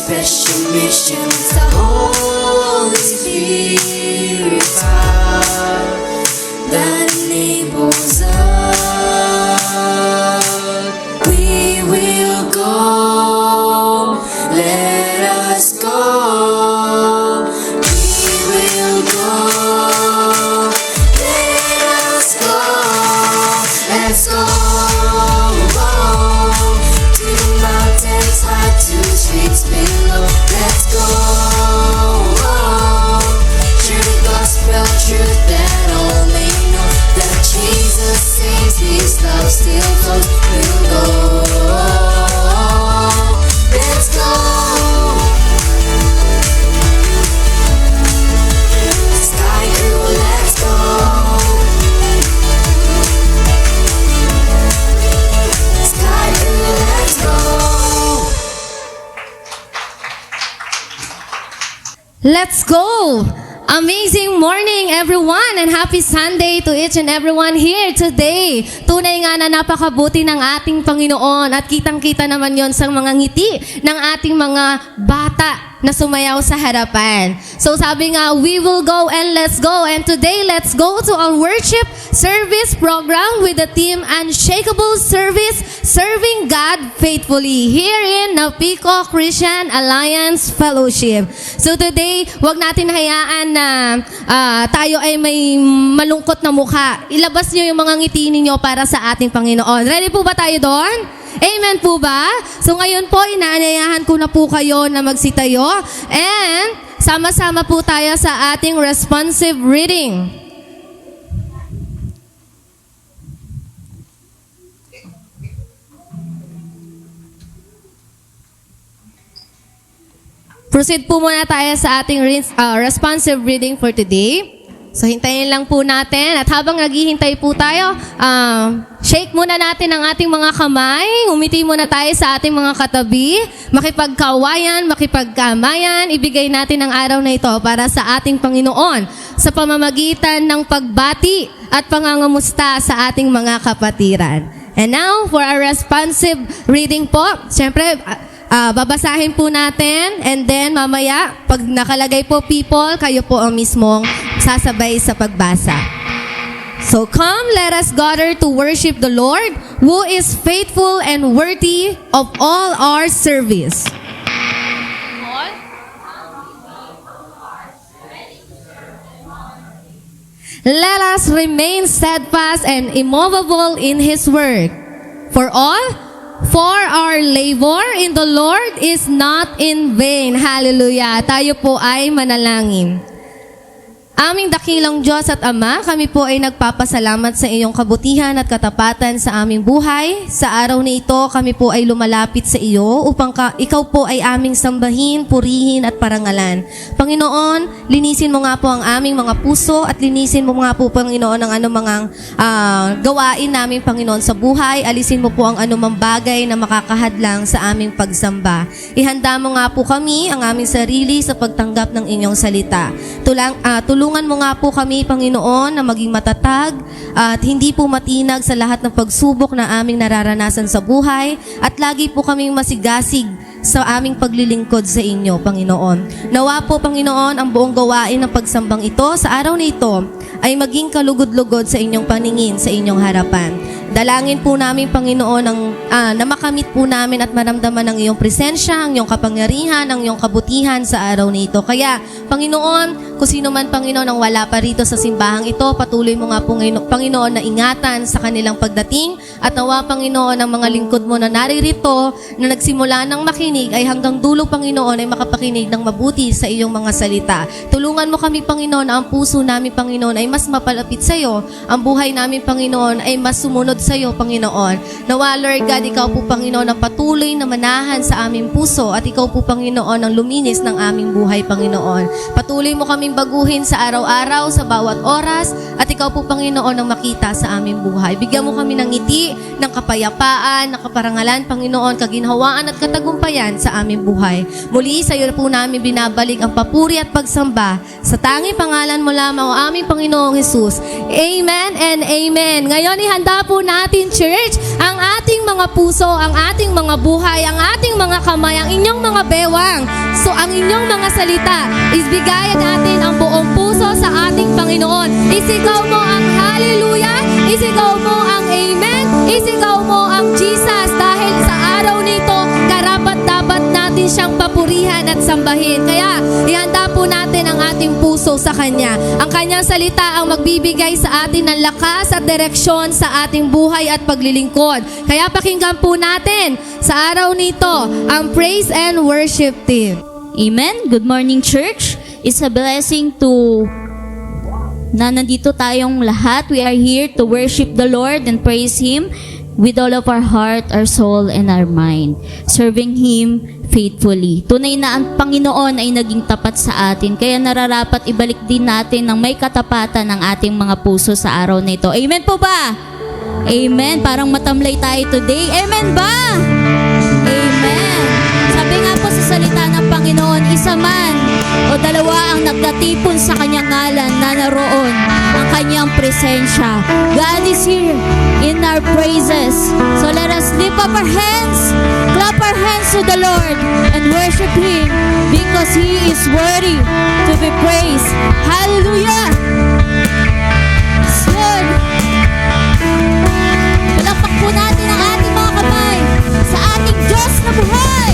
special mission. It's the Holy Spirit's power that enables us. We will go, let us go. We will go, let us go. Let's go to the mountains high, to the streets below. Let's go share the gospel truth that all may know, that Jesus saves, His love still flows. We'll go, let's go. Sky Crew, let's go. Sky Crew, let's go. Let's go! Amazing morning, everyone, and happy Sunday to each and everyone here today. Tunay nga na napakabuti ng ating Panginoon at kitang-kita naman yon sa mga ngiti ng ating mga bata na sumayaw sa harapan. So sabi nga, we will go and let's go. And today, let's go to our worship service program with the team Unshakable Service, Serving God Faithfully here in Napico Christian Alliance Fellowship. So today, wag natin hayaan na tayo ay may malungkot na mukha. Ilabas niyo yung mga ngiti ninyo para sa ating Panginoon. Ready po ba tayo doon? Amen po ba? So ngayon po, inaanyayahan ko na po kayo na magsitayo and sama-sama po tayo sa ating responsive reading. Proceed po muna tayo sa ating responsive reading for today. So, hintayin lang po natin. At habang naghihintay po tayo, shake muna natin ang ating mga kamay. Umiti muna tayo sa ating mga katabi. Makipagkawayan, makipagkamayan. Ibigay natin ang araw na ito para sa ating Panginoon sa pamamagitan ng pagbati at pangangamusta sa ating mga kapatiran. And now, for our responsive reading po, siyempre, babasahin po natin and then mamaya, pag nakalagay po people, kayo po ang mismong sasabay sa pagbasa. So come, let us gather to worship the Lord, who is faithful and worthy of all our service. Let us remain steadfast and immovable in His work. For our labor in the Lord is not in vain. Hallelujah. Tayo po ay manalangin. Aming dakilang Diyos at Ama, kami po ay nagpapasalamat sa iyong kabutihan at katapatan sa aming buhay. Sa araw na ito, kami po ay lumalapit sa iyo upang ikaw po ay aming sambahin, purihin at parangalan. Panginoon, linisin mo nga po ang aming mga puso at linisin mo nga po, Panginoon, ang anumang gawain namin, Panginoon, sa buhay. Alisin mo po ang anumang bagay na makakahadlang sa aming pagsamba. Ihanda mo nga po kami, ang aming sarili sa pagtanggap ng inyong salita. Tulungan mo nga po kami, Panginoon, na maging matatag at hindi po matinag sa lahat ng pagsubok na aming nararanasan sa buhay at lagi po kaming masigasig sa aming paglilingkod sa inyo, Panginoon. Nawa po, Panginoon, ang buong gawain ng pagsambang ito sa araw na ito ay maging kalugod-lugod sa inyong paningin, sa inyong harapan. Dalangin po namin, Panginoon, na makamit po namin at maramdaman ang iyong presensya, ang iyong kapangyarihan, ang iyong kabutihan sa araw na ito. Kaya, Panginoon, kung sino man, Panginoon, ang wala pa rito sa simbahang ito, patuloy mo nga po, Panginoon, na ingatan sa kanilang pagdating at nawa, Panginoon, ang mga lingkod mo na naririto, na nagsimula ng makinig, ay hanggang dulo, Panginoon, ay makapakinig ng mabuti sa iyong mga salita. Tulungan mo kami, Panginoon, na ang puso namin, Panginoon, ay mas mapalapit sa iyo. Ang buhay namin, Panginoon, ay mas sumunod sa iyo, Panginoon. Nawa, Lord God, ikaw po, Panginoon, ang patuloy na manahan sa aming puso at ikaw po, Panginoon, ang luminis ng aming buhay, Panginoon. Patuloy mo kami, kaming baguhin sa araw-araw, sa bawat oras, at Ikaw po, Panginoon, ang makita sa aming buhay. Bigyan mo kami ng ngiti, ng kapayapaan, ng kaparangalan, Panginoon, kaginhawaan at katagumpayan sa aming buhay. Muli, sa iyo po namin binabalik ang papuri at pagsamba sa tanging pangalan mo lamang, o aming Panginoong Hesus. Amen and amen. Ngayon, ihanda po natin, church, ang ating mga puso, ang ating mga buhay, ang ating mga kamay, ang inyong mga bewang. So, ang inyong mga salita, isbigayan natin ang buong puso sa ating Panginoon. Isigaw mo ang hallelujah, isigaw mo ang amen, isigaw mo ang Jesus, dahil sa araw nito, karapat-dapat natin siyang papurihan at sambahin. Kaya, ihanda po natin ang ating puso sa Kanya. Ang Kanyang salita ang magbibigay sa atin ng lakas at direksyon sa ating buhay at paglilingkod. Kaya pakinggan po natin sa araw nito ang praise and worship team. Amen. Good morning, church. It's a blessing to na nandito tayong lahat. We are here to worship the Lord and praise Him with all of our heart, our soul, and our mind. Serving Him faithfully. Tunay na ang Panginoon ay naging tapat sa atin. Kaya nararapat ibalik din natin ng may katapatan ng ating mga puso sa araw na ito. Amen po ba? Amen. Parang matamlay tayo today. Amen ba? Amen. Sabi nga po sa salita ng Panginoon, isa man o dalawa ang nagtatipon sa kanyang ngalan na naroon ang kanyang presensya. God is here in our praises. So let us lift up our hands, clap our hands to the Lord, and worship Him because He is worthy to be praised. Hallelujah! Yes, Lord. Palakpak po natin ang ating mga kamay sa ating Diyos na buhay.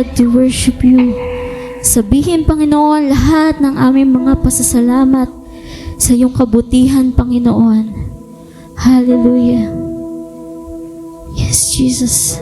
God, to worship you. Sabihin, Panginoon, lahat ng aming mga pasasalamat sa iyong kabutihan, Panginoon. Hallelujah. Yes, Jesus.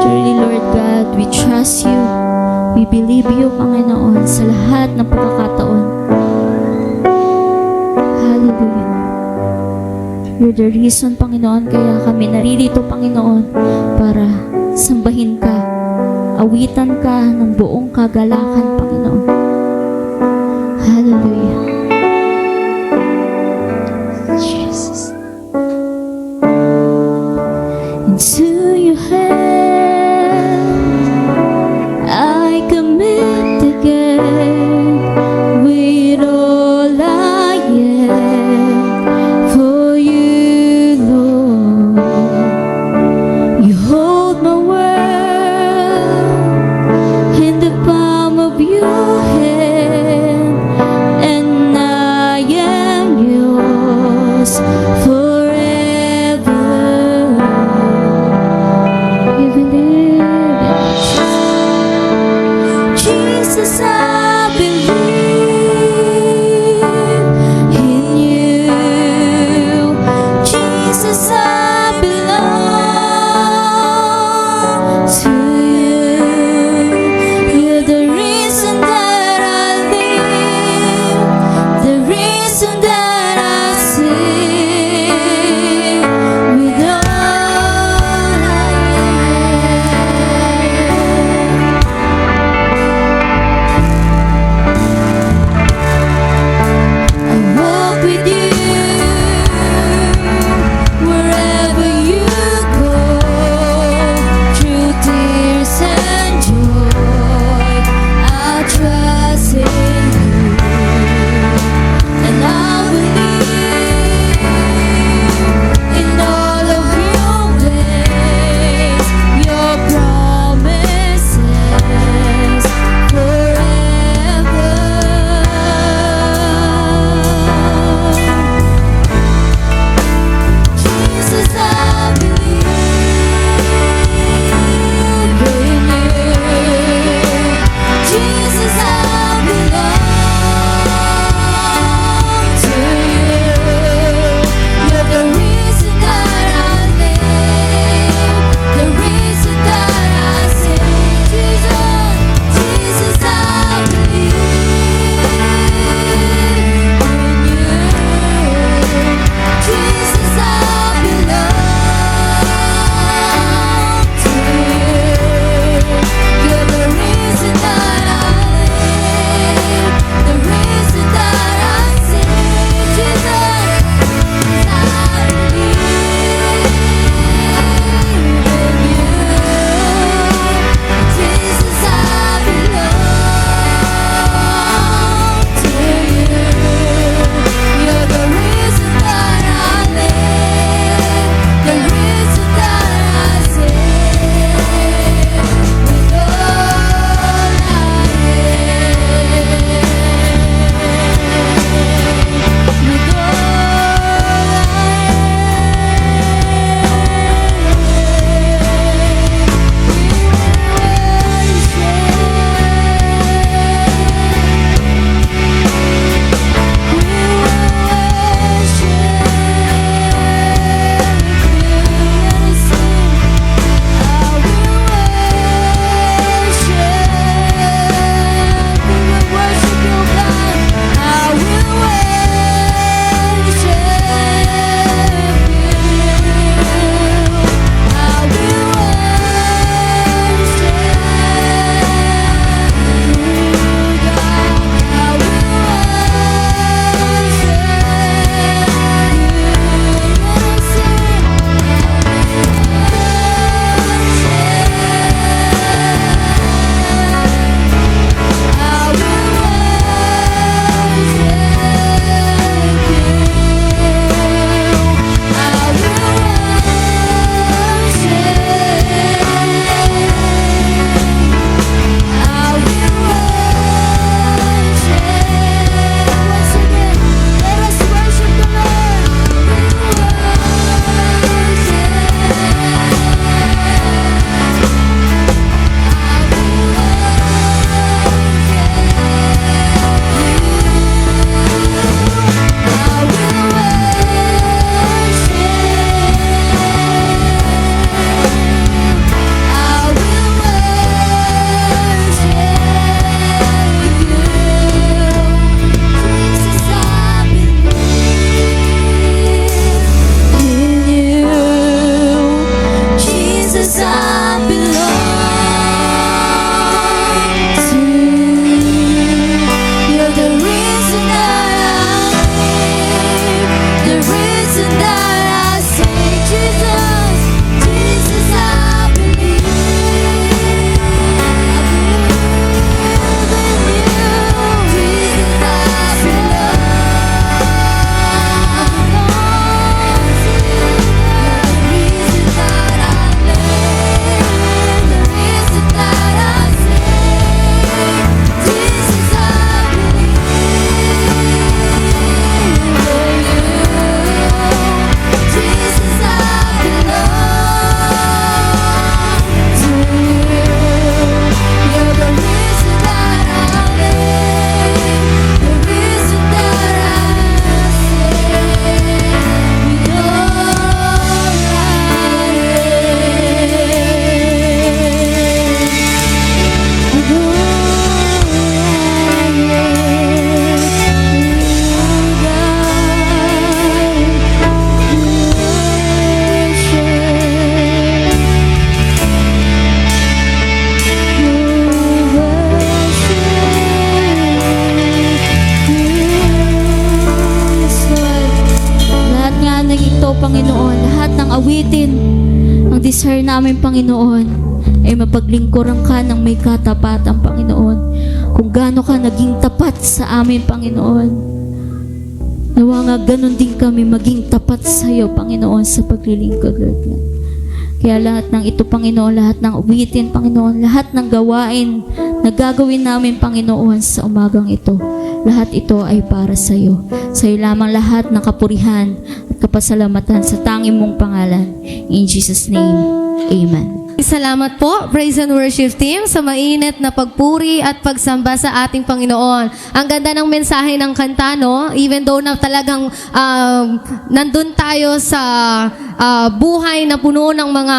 Truly, Lord God, we trust you. We believe you, Panginoon, sa lahat ng pagkakataon. Hallelujah. You're the reason, Panginoon, kaya kami naririto, Panginoon, para sambahin ka, awitan ka ng buong kagalakan, Panginoon. Hallelujah. Jesus. Into your hands I commit again with all I am for you, Lord. You hold my world in the palm of your hand, and I am yours forever. You believe it? Jesus, I believe in you. Jesus, I belong to you. You're the reason that I live, the reason that I sing with all I am. namin, Panginoon, ay mapaglingkuran ka ng may katapatan, Panginoon. Kung gaano ka naging tapat sa amin, Panginoon. Nawa nga ganun din kami maging tapat sa iyo, Panginoon, sa paglilingkod, Lord God. Kaya lahat ng ito, Panginoon, lahat ng uwitin, Panginoon, lahat ng gawain na gagawin namin, Panginoon, sa umagang ito, lahat ito ay para sa iyo. Sa iyo lamang lahat ng kapurihan at kapasalamatan sa tanging mong pangalan. In Jesus' name, Amen. Salamat po, Praise and Worship Team, sa mainit na pagpuri at pagsamba sa ating Panginoon. Ang ganda ng mensahe ng kanta, no? Even though na talagang nandun tayo sa buhay na puno ng mga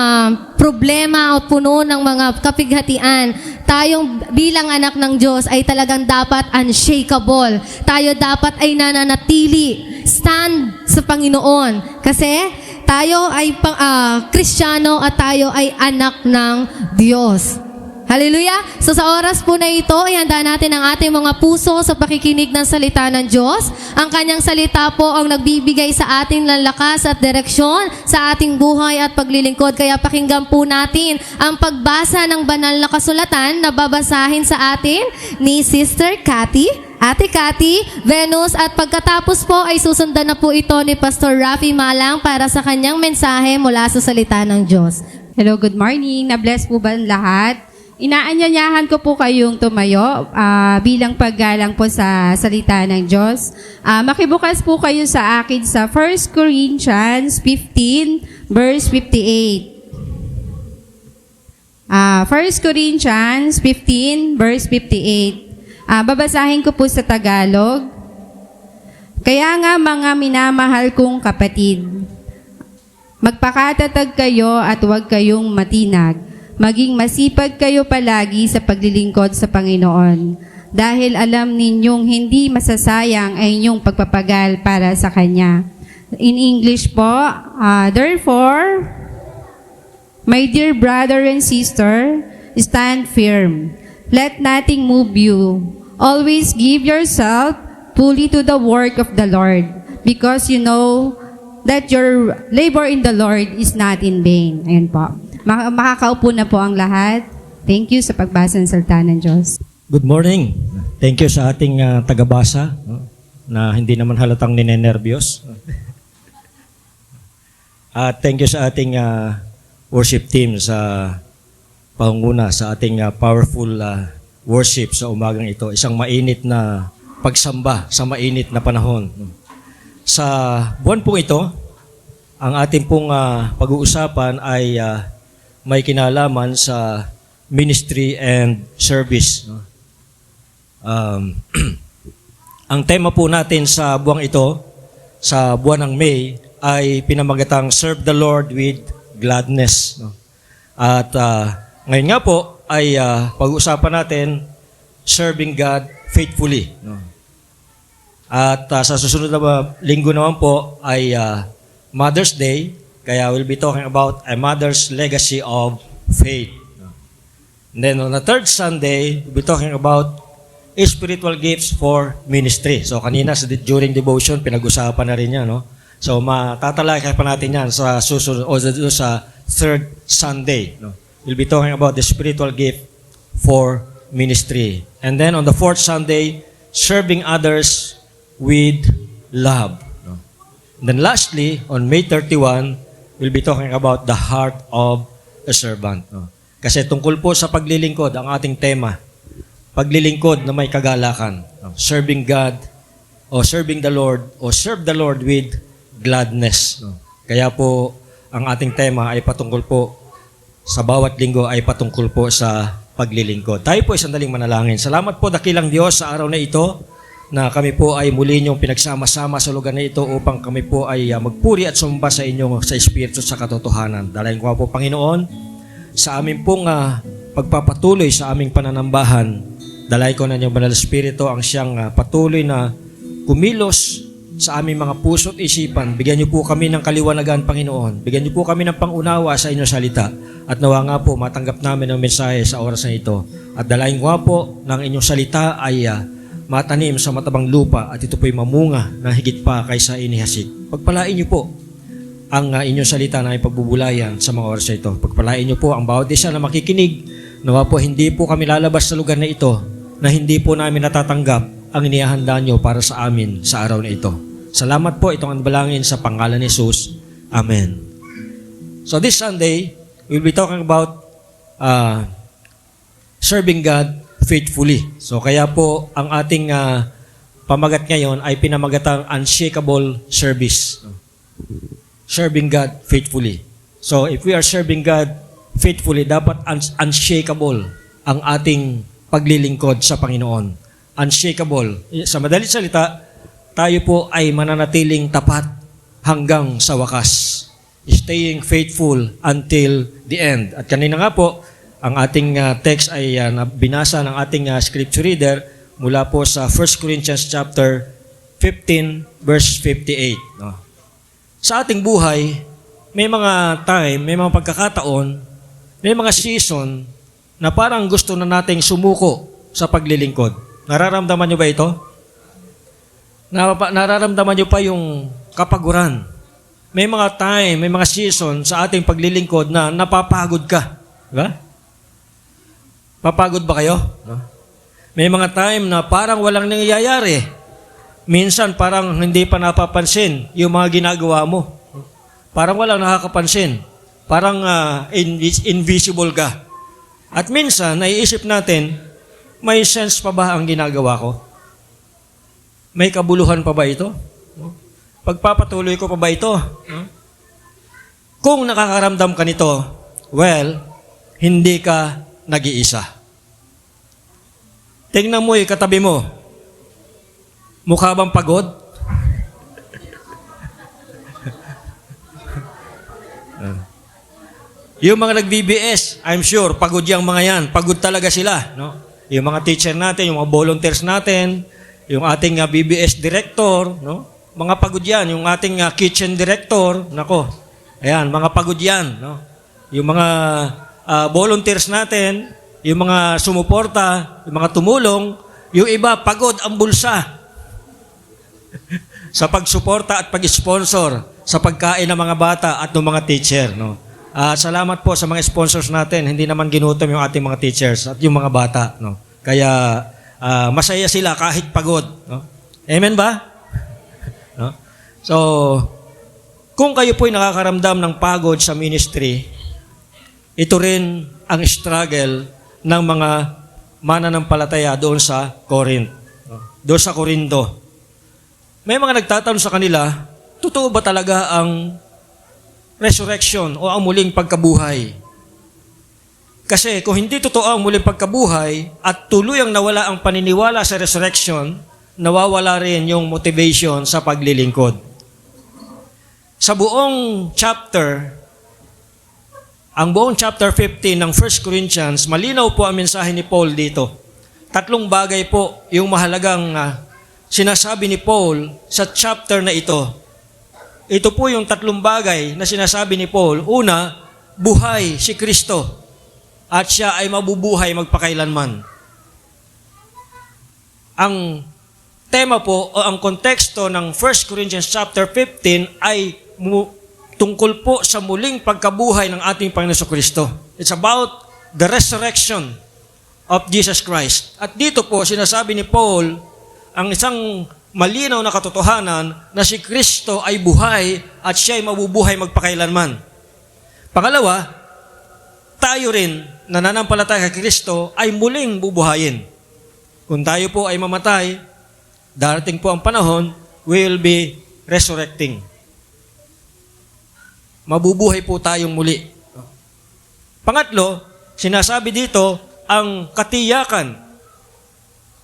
problema o puno ng mga kapighatian, tayong bilang anak ng Diyos ay talagang dapat unshakable. Tayo dapat ay nananatili, stand sa Panginoon. Kasi tayo ay Kristiyano at tayo ay anak ng Diyos. Hallelujah! So sa oras po na ito, ihanda natin ang ating mga puso sa pakikinig ng salita ng Diyos. Ang kanyang salita po ang nagbibigay sa atin ng lakas at direksyon sa ating buhay at paglilingkod. Kaya pakinggan po natin ang pagbasa ng banal na kasulatan na babasahin sa atin ni Sister Cathy, Ate Cathy, Venus, at pagkatapos po ay susundan na po ito ni Pastor Rafi Malang para sa kanyang mensahe mula sa salita ng Diyos. Hello, good morning. Na-bless po ba ang lahat? Inaanyayahan ko po kayong tumayo bilang paggalang po sa salita ng Diyos. Makibukas po kayo sa akin sa 1 Corinthians 15, verse 58. 1 Corinthians 15, verse 58. Babasahin ko po sa Tagalog. Kaya nga mga minamahal kong kapatid, magpakatatag kayo at huwag kayong matinag. Maging masipag kayo palagi sa paglilingkod sa Panginoon. Dahil alam ninyong hindi masasayang ay inyong pagpapagal para sa Kanya. In English po, therefore, my dear brother and sister, stand firm. Let nothing move you. Always give yourself fully to the work of the Lord, because you know that your labor in the Lord is not in vain. Ayan po. Makakaupo na po ang lahat. Thank you sa pagbasa ng salita ng Diyos. Good morning. Thank you sa ating tagabasa na hindi naman halatang ninenervyos. At thank you sa ating worship team sa pangunguna sa ating powerful worship sa umagang ito. Isang mainit na pagsamba sa mainit na panahon. Sa buwan pong ito, ang ating pong pag-uusapan ay may kinalaman sa ministry and service. Ang tema po natin sa buwang ito, sa buwan ng May, ay pinamagatang Serve the Lord with Gladness. At ngayon nga po ay pag-uusapan natin Serving God Faithfully. At sa susunod na linggo naman po ay Mother's Day, kaya we'll be talking about a mother's legacy of faith. And then on the third Sunday, we'll be talking about spiritual gifts for ministry. So kanina during devotion, pinag-usapan na rin yan. No? So matatalakay pa natin yan sa susunod o sa third Sunday. No? We'll be talking about the spiritual gift for ministry. And then on the fourth Sunday, serving others with love. No? And then lastly, on May 31, we'll be talking about the heart of a servant. No? Kasi tungkol po sa paglilingkod, ang ating tema, paglilingkod na may kagalakan. No? Serving God, o serving the Lord, o serve the Lord with gladness. No? Kaya po, ang ating tema ay patungkol po sa bawat linggo ay patungkol po sa paglilingkod. Tayo po ay sandaling manalangin. Salamat po dakilang Diyos sa araw na ito na kami po ay muli niyong pinagsama-sama sa lugar na ito upang kami po ay magpuri at sumamba sa inyo sa Espiritu sa katotohanan. Dalayan ko po, Panginoon, sa aming pong pagpapatuloy sa aming pananambahan. Dalayan ko na niyong Banal Espiritu ang siyang patuloy na kumilos sa aming mga puso at isipan. Bigyan niyo po kami ng kaliwanagan, Panginoon. Bigyan niyo po kami ng pangunawa sa inyong salita. At nawa nga po, matanggap namin ang mensahe sa oras na ito. At dalayan nga po ng inyong salita ay matanim sa matabang lupa at ito po'y mamunga na higit pa kaysa inihasik. Pagpalain niyo po ang inyong salita na ipagbubulayan sa mga oras na ito. Pagpalain niyo po ang bawat isa na makikinig. Nawa po hindi po kami lalabas sa lugar na ito na hindi po namin natatanggap ang inihahanda niyo para sa amin sa araw na ito. Salamat po itong anbalangin sa pangalan ni Jesus. Amen. So this Sunday, we'll be talking about serving God faithfully. So kaya po ang ating pamagat ngayon ay pinamagatang unshakable service. Serving God faithfully. So if we are serving God faithfully, dapat unshakable ang ating paglilingkod sa Panginoon. Unshakable. Sa madalit salita, tayo po ay mananatiling tapat hanggang sa wakas. Staying faithful until the end. At kanina nga po, ang ating text ay binasa ng ating scripture reader mula po sa 1 Corinthians chapter 15 verse 58. No? Sa ating buhay, may mga time, may mga pagkakataon, may mga season na parang gusto na nating sumuko sa paglilingkod. Nararamdaman nyo ba ito? Nararamdaman nyo pa yung kapaguran. May mga time, may mga season sa ating paglilingkod na napapagod ka. Diba? Papagod ba kayo? No? May mga time na parang walang nangyayari. Minsan parang hindi pa napapansin yung mga ginagawa mo. Parang walang nakakapansin. Parang invisible ka. At minsan, naiisip natin, may sense pa ba ang ginagawa ko? May kabuluhan pa ba ito? Pagpapatuloy ko pa ba ito? Kung nakakaramdam ka nito, well, hindi ka nag-iisa. Tingnan mo yung katabi mo. Mukha bang pagod? Yung mga nag-BBS, I'm sure, pagod yung mga yan. Pagod talaga sila. No? Yung mga teacher natin, yung mga volunteers natin, yung ating BBS director, no? Mga pagod yan. Yung ating kitchen director, nako, ayan, mga pagod yan. No? Yung mga volunteers natin, yung mga sumuporta, yung mga tumulong, yung iba, pagod ang bulsa sa pagsuporta at pag-sponsor sa pagkain ng mga bata at ng mga teacher. No? Salamat po sa mga sponsors natin. Hindi naman ginutom yung ating mga teachers at yung mga bata. No? Kaya masaya sila kahit pagod. No? Amen ba? No? So, kung kayo po'y nakakaramdam ng pagod sa ministry, ito rin ang struggle ng mga mananampalataya doon sa Corinth. Doon sa Corinto. May mga nagtatanong sa kanila, totoo ba talaga ang resurrection o ang muling pagkabuhay? Kasi kung hindi totoo ang muling pagkabuhay at tuluyang nawala ang paniniwala sa resurrection, nawawala rin yung motivation sa paglilingkod. Sa buong chapter, ang buong chapter 15 ng 1 Corinthians, malinaw po ang mensahe ni Paul dito. 3 bagay po yung mahalagang sinasabi ni Paul sa chapter na ito. Ito po yung 3 bagay na sinasabi ni Paul. Una, buhay si Kristo at siya ay mabubuhay magpakailanman. Ang tema po o ang konteksto ng 1 Corinthians chapter 15 ay tungkol po sa muling pagkabuhay ng ating Panginoon Kristo. It's about the resurrection of Jesus Christ. At dito po sinasabi ni Paul ang isang malinaw na katotohanan na si Kristo ay buhay at siya ay mabubuhay magpakailanman. Pangalawa, tayo rin na nananampalataya kay Kristo ay muling bubuhayin. Kung tayo po ay mamatay, darating po ang panahon, we will be resurrecting. Mabubuhay po tayong muli. Pangatlo, sinasabi dito ang katiyakan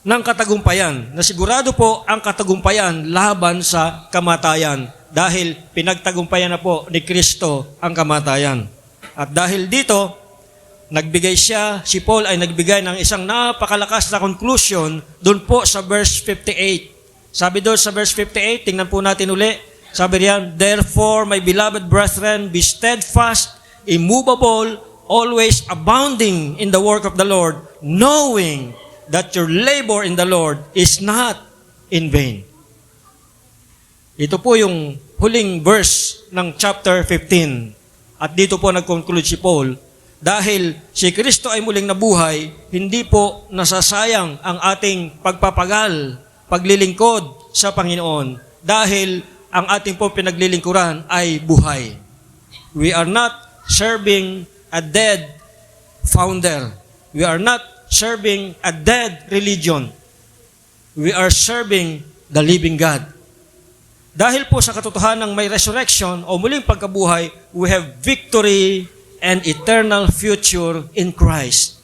ng katagumpayan, na sigurado po ang katagumpayan laban sa kamatayan dahil pinagtagumpayan na po ni Kristo ang kamatayan. At dahil dito, si Paul ay nagbigay ng isang napakalakas na conclusion doon po sa verse 58. Sabi doon sa verse 58, tingnan po natin uli, sabi riyan, therefore, my beloved brethren, be steadfast, immovable, always abounding in the work of the Lord, knowing that your labor in the Lord is not in vain. Ito po yung huling verse ng chapter 15. At dito po nag-conclude si Paul, dahil si Kristo ay muling nabuhay, hindi po nasasayang ang ating pagpapagal, paglilingkod sa Panginoon. Dahil ang ating po pinaglilingkuran ay buhay. We are not serving a dead founder. We are not serving a dead religion. We are serving the living God. Dahil po sa katotohanan ng may resurrection o muling pagkabuhay, we have victory and eternal future in Christ.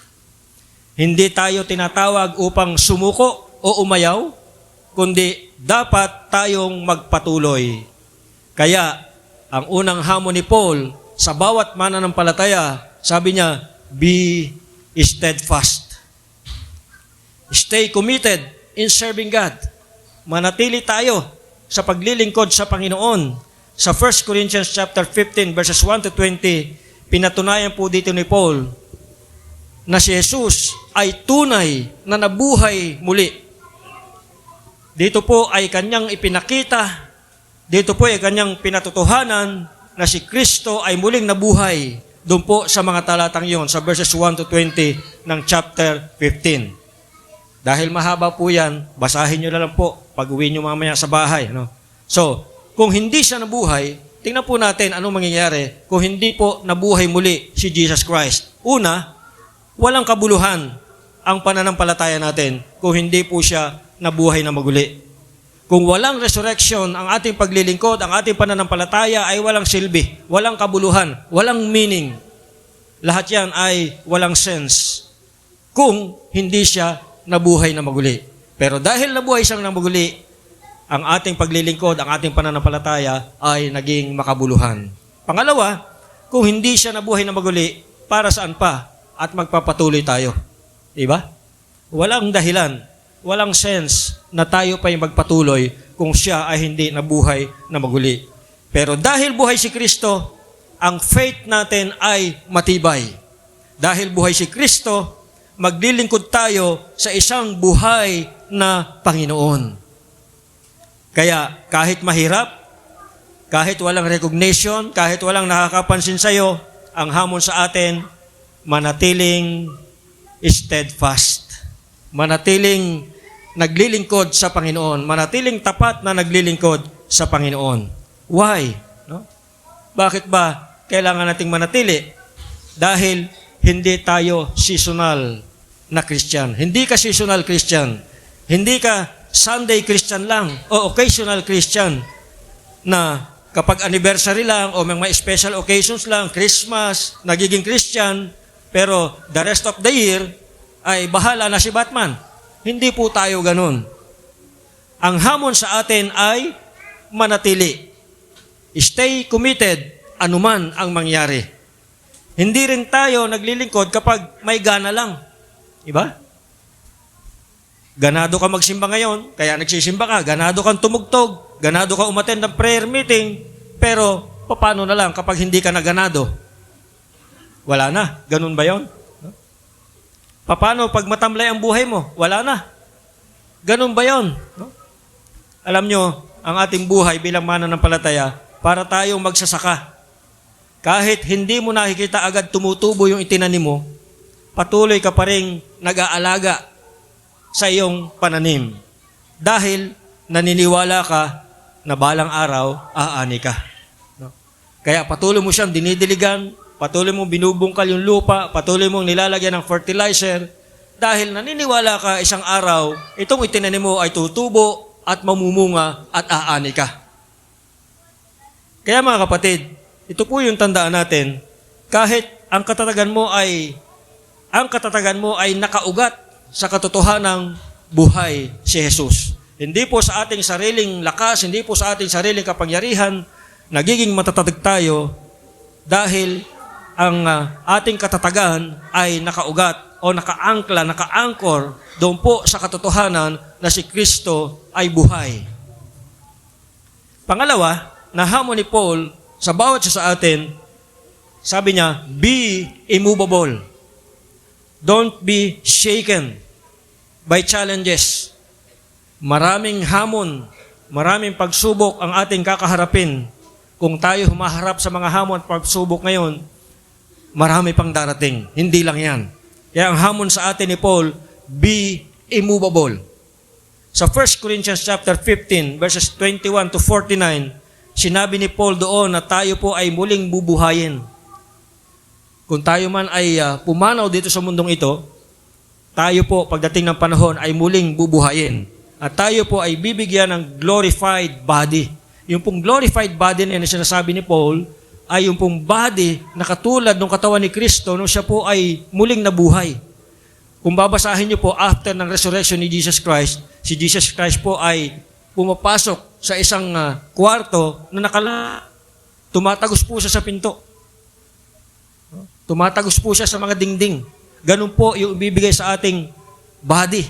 Hindi tayo tinatawag upang sumuko o umayaw, kundi dapat tayong magpatuloy. Kaya, ang unang hamon ni Paul sa bawat mananampalataya, sabi niya, be steadfast. Stay committed in serving God. Manatili tayo sa paglilingkod sa Panginoon. Sa 1 Corinthians chapter 15 verses 1 to 20, pinatunayan po dito ni Paul na si Jesus ay tunay na nabuhay muli. Dito po ay kanyang ipinakita, dito po ay kanyang pinatutuhanan na si Kristo ay muling nabuhay. Doon po sa mga talatang yon, sa verses 1 to 20 ng chapter 15. Dahil mahaba po yan, basahin nyo na lang po pag uwi nyo mamaya sa bahay. No? So, kung hindi siya nabuhay, tingnan po natin anong mangyayari kung hindi po nabuhay muli si Jesus Christ. Una, walang kabuluhan ang pananampalataya natin kung hindi po siya nabuhay na maguli. Kung walang resurrection ang ating paglilingkod, ang ating pananampalataya ay walang silbi, walang kabuluhan, walang meaning. Lahat yan ay walang sense kung hindi siya nabuhay na maguli. Pero dahil nabuhay siyang na maguli, ang ating paglilingkod, ang ating pananampalataya ay naging makabuluhan. Pangalawa, kung hindi siya nabuhay na maguli, para saan pa at magpapatuloy tayo? Diba? Walang dahilan, walang sense na tayo pa yung magpatuloy kung siya ay hindi nabuhay na maguli. Pero dahil buhay si Kristo, ang faith natin ay matibay. Dahil buhay si Kristo, maglilingkod tayo sa isang buhay na Panginoon. Kaya kahit mahirap, kahit walang recognition, kahit walang nakakapansin sa'yo, ang hamon sa atin, manatiling steadfast. Manatiling naglilingkod sa Panginoon. Manatiling tapat na naglilingkod sa Panginoon. Why? No? Bakit ba kailangan nating manatili? Dahil hindi tayo seasonal na Christian. Hindi ka seasonal Christian. Hindi ka Sunday Christian lang o occasional Christian na kapag anniversary lang o may special occasions lang, Christmas, nagiging Christian, pero the rest of the year ay bahala na si Batman. Hindi po tayo ganun. Ang hamon sa atin ay manatili. Stay committed anuman ang mangyari. Hindi rin tayo naglilingkod kapag may gana lang. Diba? Ganado ka magsimba ngayon, kaya nagsisimba ka. Ganado kang tumugtog. Ganado ka umattend ng prayer meeting. Pero, paano na lang kapag hindi ka naganado? Wala na. Ganun ba yon? Paano pag matamlay ang buhay mo? Wala na. Ganun ba yon? Alam nyo, ang ating buhay bilang mananampalataya, para tayong magsasaka. Kahit hindi mo nakikita agad tumutubo yung itinanim mo, patuloy ka pa rin nag-aalaga sa iyong pananim. Dahil naniniwala ka na balang araw, aani ka. No? Kaya patuloy mo siyang dinidiligan, patuloy mong binubungkal yung lupa, patuloy mong nilalagyan ng fertilizer, dahil naniniwala ka isang araw, itong itinanim mo ay tutubo at mamumunga at aani ka. Kaya mga kapatid, ito po yung tandaan natin, kahit ang katatagan mo ay nakaugat sa katotohanang buhay si Jesus. Hindi po sa ating sariling lakas, hindi po sa ating sariling kapangyarihan, nagiging matatag tayo dahil ang ating katatagan ay nakaugat o nakaangkla, nakaangkor doon po sa katotohanan na si Kristo ay buhay. Pangalawa, nahamon ni Paul sa bawat isa sa atin, sabi niya, be immovable. Don't be shaken by challenges. Maraming hamon maraming pagsubok ang ating kakaharapin. Kung tayo humaharap sa mga hamon at pagsubok ngayon, marami pang darating. Hindi lang yan. Kaya ang hamon sa atin ni Paul, be immovable. Sa 1 Corinthians chapter 15, verses 21 to 49, sinabi ni Paul doon na tayo po ay muling bubuhayin. Kung tayo man ay pumanaw dito sa mundong ito, tayo po pagdating ng panahon ay muling bubuhayin. At tayo po ay bibigyan ng glorified body. Yung pong glorified body na sinasabi ni Paul ay yung pong body na katulad ng katawan ni Kristo nung siya po ay muling nabuhay. Kung babasahin niyo po, after ng resurrection ni Jesus Christ, si Jesus Christ po ay pumapasok sa isang kwarto na tumatagos po siya sa pinto. Tumatagos po siya sa mga dingding. Ganun po yung ibibigay sa ating body.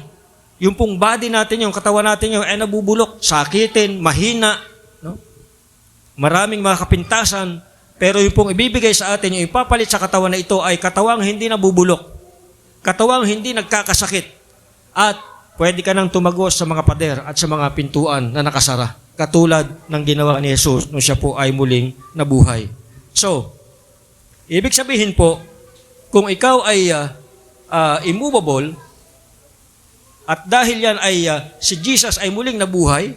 Yung pong body natin, yung katawan natin, yung ay nabubulok, sakitin, mahina, no? Maraming mga kapintasan, pero yung pong ibibigay sa atin, yung ipapalit sa katawan na ito ay katawang hindi nabubulok, katawang hindi nagkakasakit, at pwede ka nang tumagos sa mga pader at sa mga pintuan na nakasara, katulad ng ginawa ni Jesus nung siya po ay muling nabuhay. So, ibig sabihin po, kung ikaw ay immovable, at dahil yan ay si Jesus ay muling nabuhay,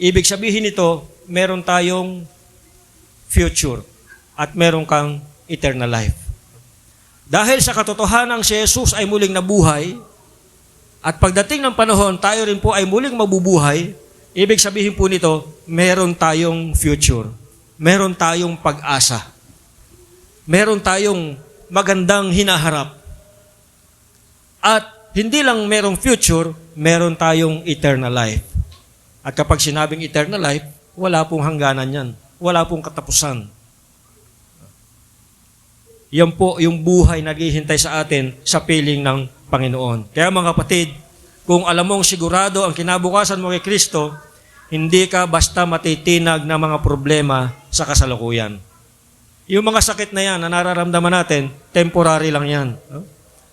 ibig sabihin nito, meron tayong future at meron kang eternal life. Dahil sa katotohanan si Jesus ay muling nabuhay, at pagdating ng panahon, tayo rin po ay muling mabubuhay, ibig sabihin po nito, meron tayong future. Meron tayong pag-asa. Meron tayong magandang hinaharap. At hindi lang merong future, meron tayong eternal life. At kapag sinabing eternal life, wala pong hangganan yan. Wala pong katapusan. Yan po yung buhay na naghihintay sa atin sa piling ng Panginoon. Kaya mga kapatid, kung alam mong sigurado ang kinabukasan mo kay Kristo, hindi ka basta matitinag ng mga problema sa kasalukuyan. Yung mga sakit na yan na nararamdaman natin, temporary lang yan. No?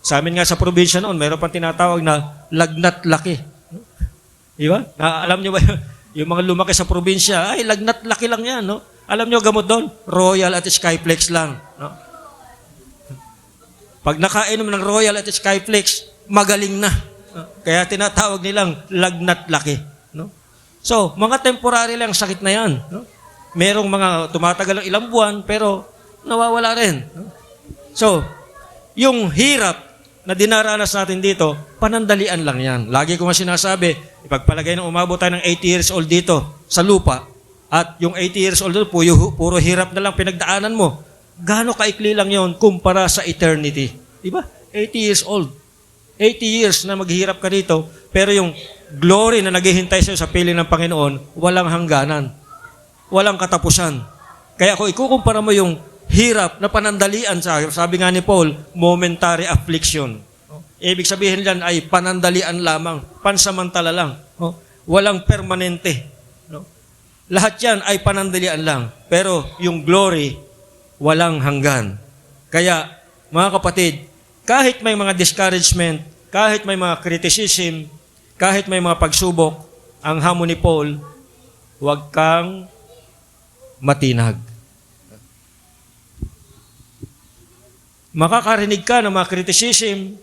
Sa amin nga sa probinsya noon, mayroon pang tinatawag na lagnat laki. No? Di ba? Alam nyo ba yung mga lumaki sa probinsya, ay lagnat laki lang yan. No? Alam nyo gamot doon? Royal at Skyflex lang. No? Pag nakainom ng Royal at Skyflex, magaling na. No? Kaya tinatawag nilang lagnat laki. No? So, mga temporary lang sakit na yan. No? Merong mga tumatagal ng ilang buwan, pero nawawala rin. No? So, yung hirap na dinaranas natin dito, panandalian lang yan. Lagi ko nga sinasabi, ipagpalagay ng umabot tayo ng 80 years old dito sa lupa, at yung 80 years old doon, puro hirap na lang pinagdaanan mo. Gaano kaikli lang yon kumpara sa eternity? Diba? 80 years old. 80 years na maghihirap ka dito, pero yung glory na naghihintay sa'yo sa piling ng Panginoon, walang hangganan. Walang katapusan. Kaya kung ikukumpara mo yung hirap na panandalian, sabi nga ni Paul, momentary affliction. Ibig sabihin yan ay panandalian lamang, pansamantala lang. Walang permanente. Lahat yan ay panandalian lang. Pero yung glory, walang hanggan. Kaya, mga kapatid, kahit may mga discouragement, kahit may mga criticism, kahit may mga pagsubok, ang hamon ni Paul, huwag kang matinag. Makakarinig ka ng mga criticism,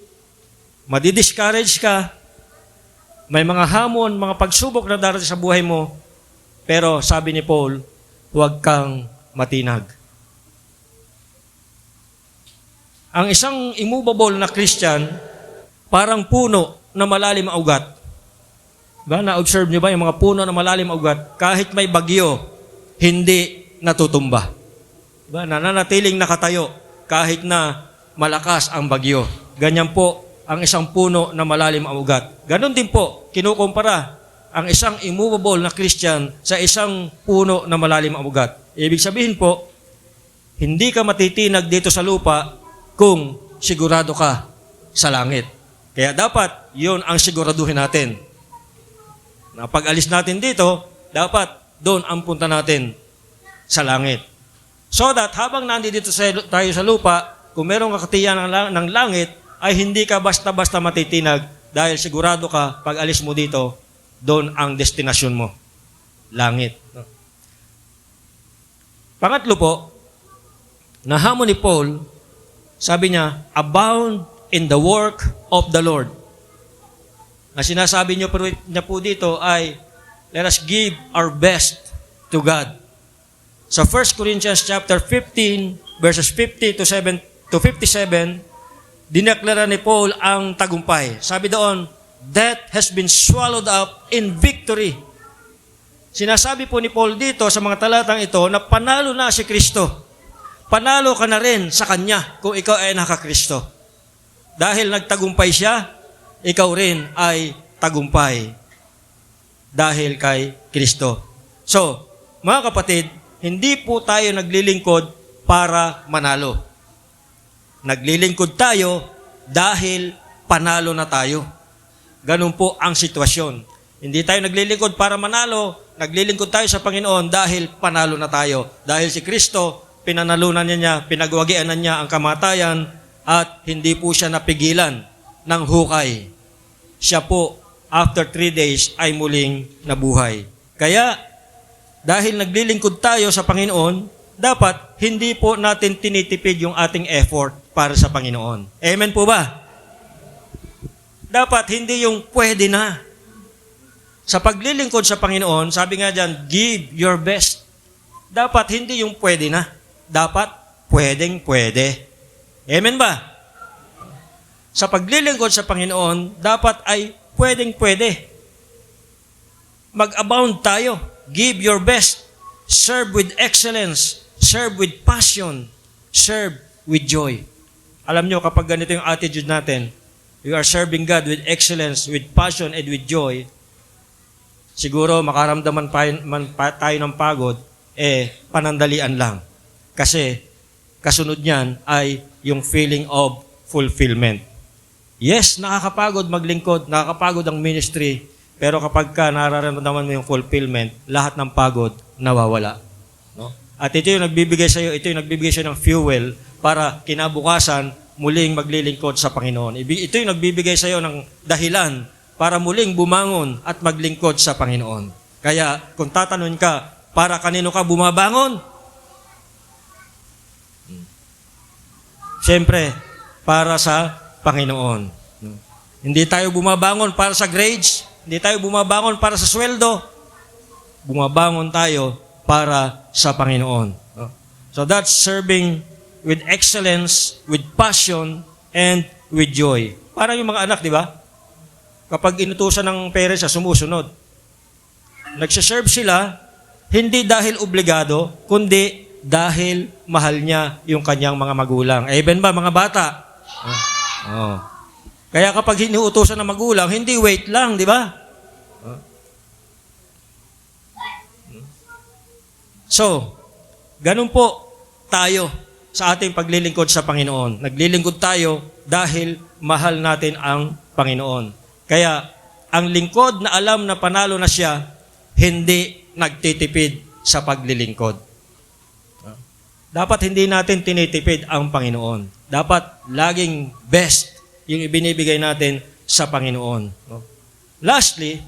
madidiscourage ka, may mga hamon, mga pagsubok na darating sa buhay mo, pero sabi ni Paul, huwag kang matinag. Ang isang immovable na Christian, parang puno na malalim ang ugat. Diba? Na-observe niyo ba yung mga puno na malalim ang ugat? Kahit may bagyo, hindi natutumba. Diba? Nananatiling nakatayo kahit na malakas ang bagyo. Ganyan po ang isang puno na malalim ang ugat. Ganon din po, kinukumpara ang isang immovable na Christian sa isang puno na malalim ang ugat. Ibig sabihin po, hindi ka matitinag dito sa lupa kung sigurado ka sa langit. Kaya dapat, yun ang siguraduhin natin. Na pag alis natin dito, dapat doon ang punta natin sa langit. So that habang nandito tayo sa lupa, kung merong kakatiyan ng langit, ay hindi ka basta-basta matitinag dahil sigurado ka, pag alis mo dito, doon ang destinasyon mo. langit. No? Pangatlo po, nahamon ni Paul, sabi niya, abound in the work of the Lord. Na sinasabi niya po dito ay, let us give our best to God. Sa 1 Corinthians chapter 15, verses 50 to 57, dineklara ni Paul ang tagumpay. Sabi doon, death has been swallowed up in victory. Sinasabi po ni Paul dito sa mga talatang ito na panalo na si Kristo. Panalo ka na rin sa Kanya kung ikaw ay naka-Kristo. Dahil nagtagumpay siya, ikaw rin ay tagumpay dahil kay Kristo. So, mga kapatid, hindi po tayo naglilingkod para manalo. Naglilingkod tayo dahil panalo na tayo. Ganun po ang sitwasyon. Hindi tayo naglilingkod para manalo, naglilingkod tayo sa Panginoon dahil panalo na tayo. Dahil si Kristo, pinanalunan niya, pinagwagianan niya ang kamatayan at hindi po siya napigilan ng hukay. Siya po, after 3 days, ay muling nabuhay. Kaya, dahil naglilingkod tayo sa Panginoon, dapat hindi po natin tinitipid yung ating effort para sa Panginoon. Amen po ba? Dapat hindi yung pwede na. Sa paglilingkod sa Panginoon, sabi nga dyan, give your best. Dapat hindi yung pwede na. Dapat pwedeng-pwede. Amen ba? Sa paglilingkod sa Panginoon, dapat ay pwedeng-pwede. Mag-abound tayo. Give your best. Serve with excellence. Serve with passion. Serve with joy. Alam nyo, kapag ganito yung attitude natin, we are serving God with excellence, with passion, and with joy, siguro makaramdaman tayo ng pagod, panandalian lang. Kasi, kasunod niyan ay yung feeling of fulfillment. Yes, nakakapagod maglingkod, nakakapagod ang ministry, pero kapag ka nararamdaman mo yung fulfillment, lahat ng pagod nawawala. No? At ito yung nagbibigay sa iyo ng fuel para kinabukasan muling maglilingkod sa Panginoon. Ito yung nagbibigay sa iyo ng dahilan para muling bumangon at maglingkod sa Panginoon. Kaya kung tatanungin ka, para kanino ka bumabangon? Siyempre, para sa Panginoon. Hindi tayo bumabangon para sa grades, hindi tayo bumabangon para sa sweldo. Bumabangon tayo para sa Panginoon. So that's serving with excellence, with passion, and with joy. Parang yung mga anak, di ba? Kapag inutusan ng parents siya, sumusunod. Nagsiserve sila, hindi dahil obligado, kundi dahil mahal niya yung kanyang mga magulang. Amen ba, mga bata? Oh. Kaya kapag inuutosan ng magulang, hindi wait lang, di ba? So, ganun po tayo sa ating paglilingkod sa Panginoon. Naglilingkod tayo dahil mahal natin ang Panginoon. Kaya, ang lingkod na alam na panalo na siya, hindi nagtitipid sa paglilingkod. Dapat hindi natin tinitipid ang Panginoon. Dapat laging best yung ibinibigay natin sa Panginoon. Lastly,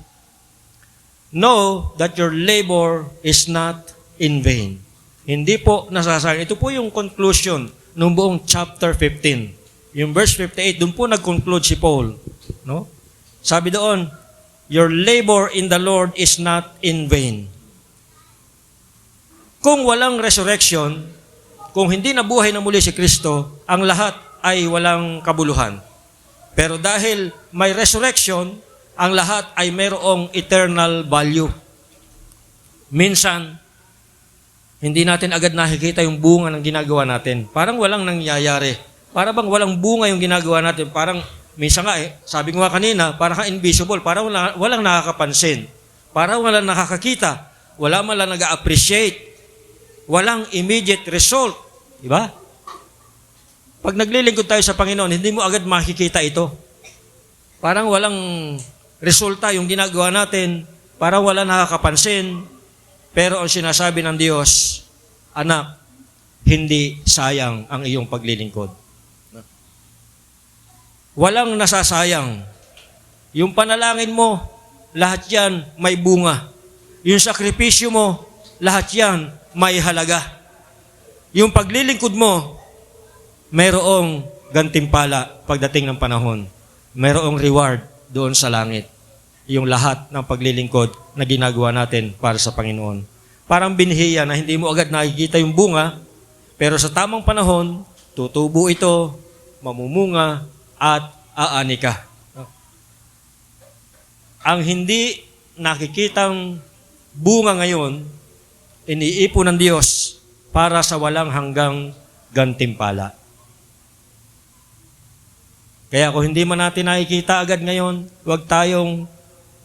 know that your labor is not in vain. Hindi po nasasayang. Ito po yung conclusion ng buong chapter 15. Yung verse 58, doon po nag-conclude si Paul. No? Sabi doon, your labor in the Lord is not in vain. Kung walang resurrection, kung hindi nabuhay na muli si Kristo, ang lahat ay walang kabuluhan. Pero dahil may resurrection, ang lahat ay mayroong eternal value. Minsan, hindi natin agad nakikita yung bunga ng ginagawa natin. Parang walang nangyayari. Parang bang walang bunga yung ginagawa natin. Parang, minsan nga sabi ko nga kanina, parang invisible, parang walang nakakapansin. Parang walang nakakakita. Wala man lang nag-appreciate. Walang immediate result. Diba? Pag naglilingkod tayo sa Panginoon, hindi mo agad makikita ito. Parang walang resulta yung ginagawa natin. Parang wala nakakapansin. Pero ang sinasabi ng Diyos, anak, hindi sayang ang iyong paglilingkod. Walang nasasayang. Yung panalangin mo, lahat yan may bunga. yung sakripisyo mo, lahat yan may halaga. Yung paglilingkod mo, mayroong gantimpala pagdating ng panahon. Mayroong reward doon sa langit. Yung lahat ng paglilingkod na ginagawa natin para sa Panginoon. Parang binhiya na hindi mo agad nakikita yung bunga, pero sa tamang panahon, tutubo ito, mamumunga, at aani ka. Ang hindi nakikitang bunga ngayon, iniipon ng Diyos para sa walang hanggang gantimpala. Kaya kung hindi man natin nakikita agad ngayon, huwag tayong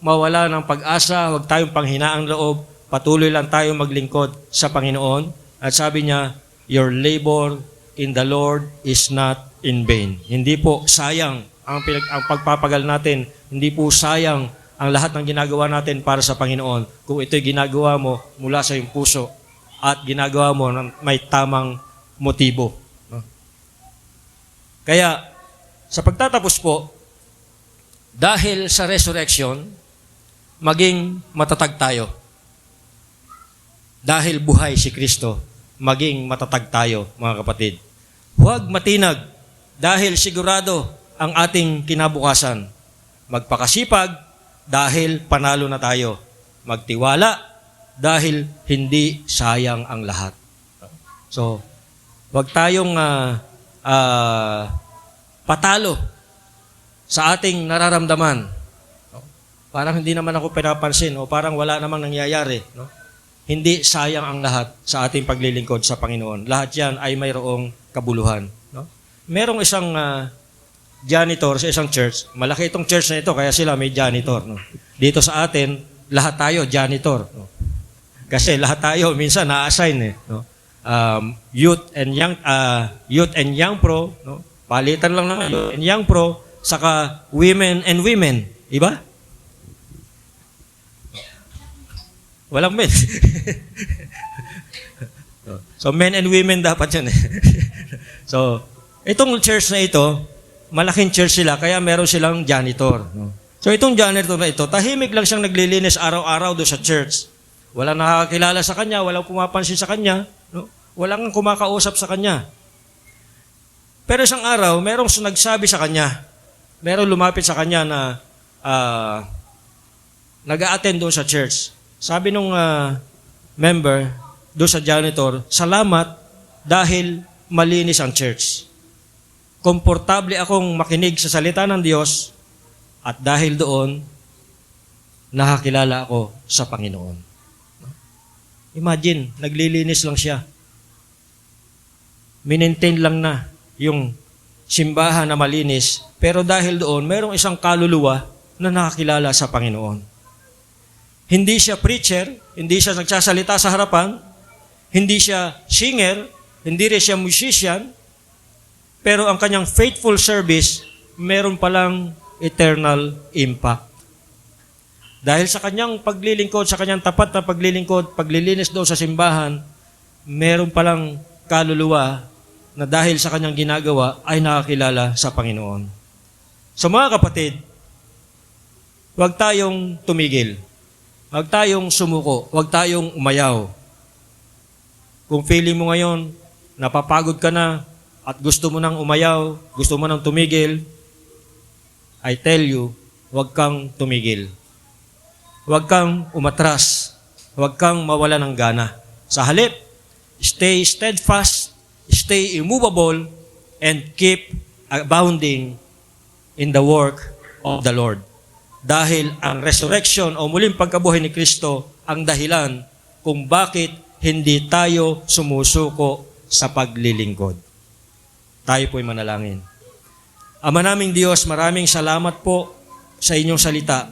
mawala ng pag-asa, huwag tayong panghinaang loob, patuloy lang tayong maglingkod sa Panginoon. At sabi niya, your labor in the Lord is not in vain. Hindi po sayang ang pagpapagal natin, hindi po sayang ang lahat ng ginagawa natin para sa Panginoon kung ito'y ginagawa mo mula sa iyong puso at ginagawa mo ng may tamang motibo. No? Kaya, sa pagtatapos po, dahil sa resurrection, maging matatag tayo. Dahil buhay si Kristo, maging matatag tayo, mga kapatid. Huwag matinag dahil sigurado ang ating kinabukasan. Magpakasipag dahil panalo na tayo. Magtiwala dahil hindi sayang ang lahat. So, huwag tayong patalo sa ating nararamdaman. Parang hindi naman ako pinapansin o parang wala namang nangyayari. No? Hindi sayang ang lahat sa ating paglilingkod sa Panginoon. Lahat yan ay mayroong kabuluhan. No? Merong isang janitor sa isang church. Malaki itong church na ito, kaya sila may janitor. No? Dito sa atin, lahat tayo janitor. No? Kasi lahat tayo minsan na-assign. No? Youth and young pro. No? Palitan lang naman youth and young pro, saka women and women. Iba? Walang men. So, men and women dapat yan. So, itong church na ito, malaking church sila, kaya meron silang janitor. So, itong janitor na ito, tahimik lang siyang naglilinis araw-araw doon sa church. Walang nakakilala sa kanya, walang pumapansin sa kanya, no? Walang kumakausap sa kanya. Pero isang araw, merong nagsabi sa kanya, merong lumapit sa kanya na nag-a-attend doon sa church. Sabi nung member doon sa janitor, salamat dahil malinis ang church. Komportable akong makinig sa salita ng Diyos at dahil doon, nakakilala ako sa Panginoon. Imagine, naglilinis lang siya. Minentain lang na yung simbahan na malinis, pero dahil doon, mayroong isang kaluluwa na nakakilala sa Panginoon. Hindi siya preacher, hindi siya nagsasalita sa harapan, hindi siya singer, hindi rin siya musician, pero ang kanyang faithful service, meron palang eternal impact. Dahil sa kanyang paglilingkod, sa kanyang tapat na paglilingkod, paglilinis doon sa simbahan, meron palang kaluluwa na dahil sa kanyang ginagawa ay nakakilala sa Panginoon. So mga kapatid, huwag tayong tumigil. Huwag tayong sumuko. Huwag tayong umayaw. Kung feeling mo ngayon, napapagod ka na at gusto mo nang umayaw, gusto mo nang tumigil, I tell you, huwag kang tumigil. Huwag kang umatras. Huwag kang mawala ng gana. Sa halip, stay steadfast, stay immovable, and keep abounding in the work of the Lord. Dahil ang resurrection o muling pagkabuhay ni Kristo ang dahilan kung bakit hindi tayo sumusuko sa paglilingkod. Tayo po'y manalangin. Ama naming Diyos, maraming salamat po sa inyong salita.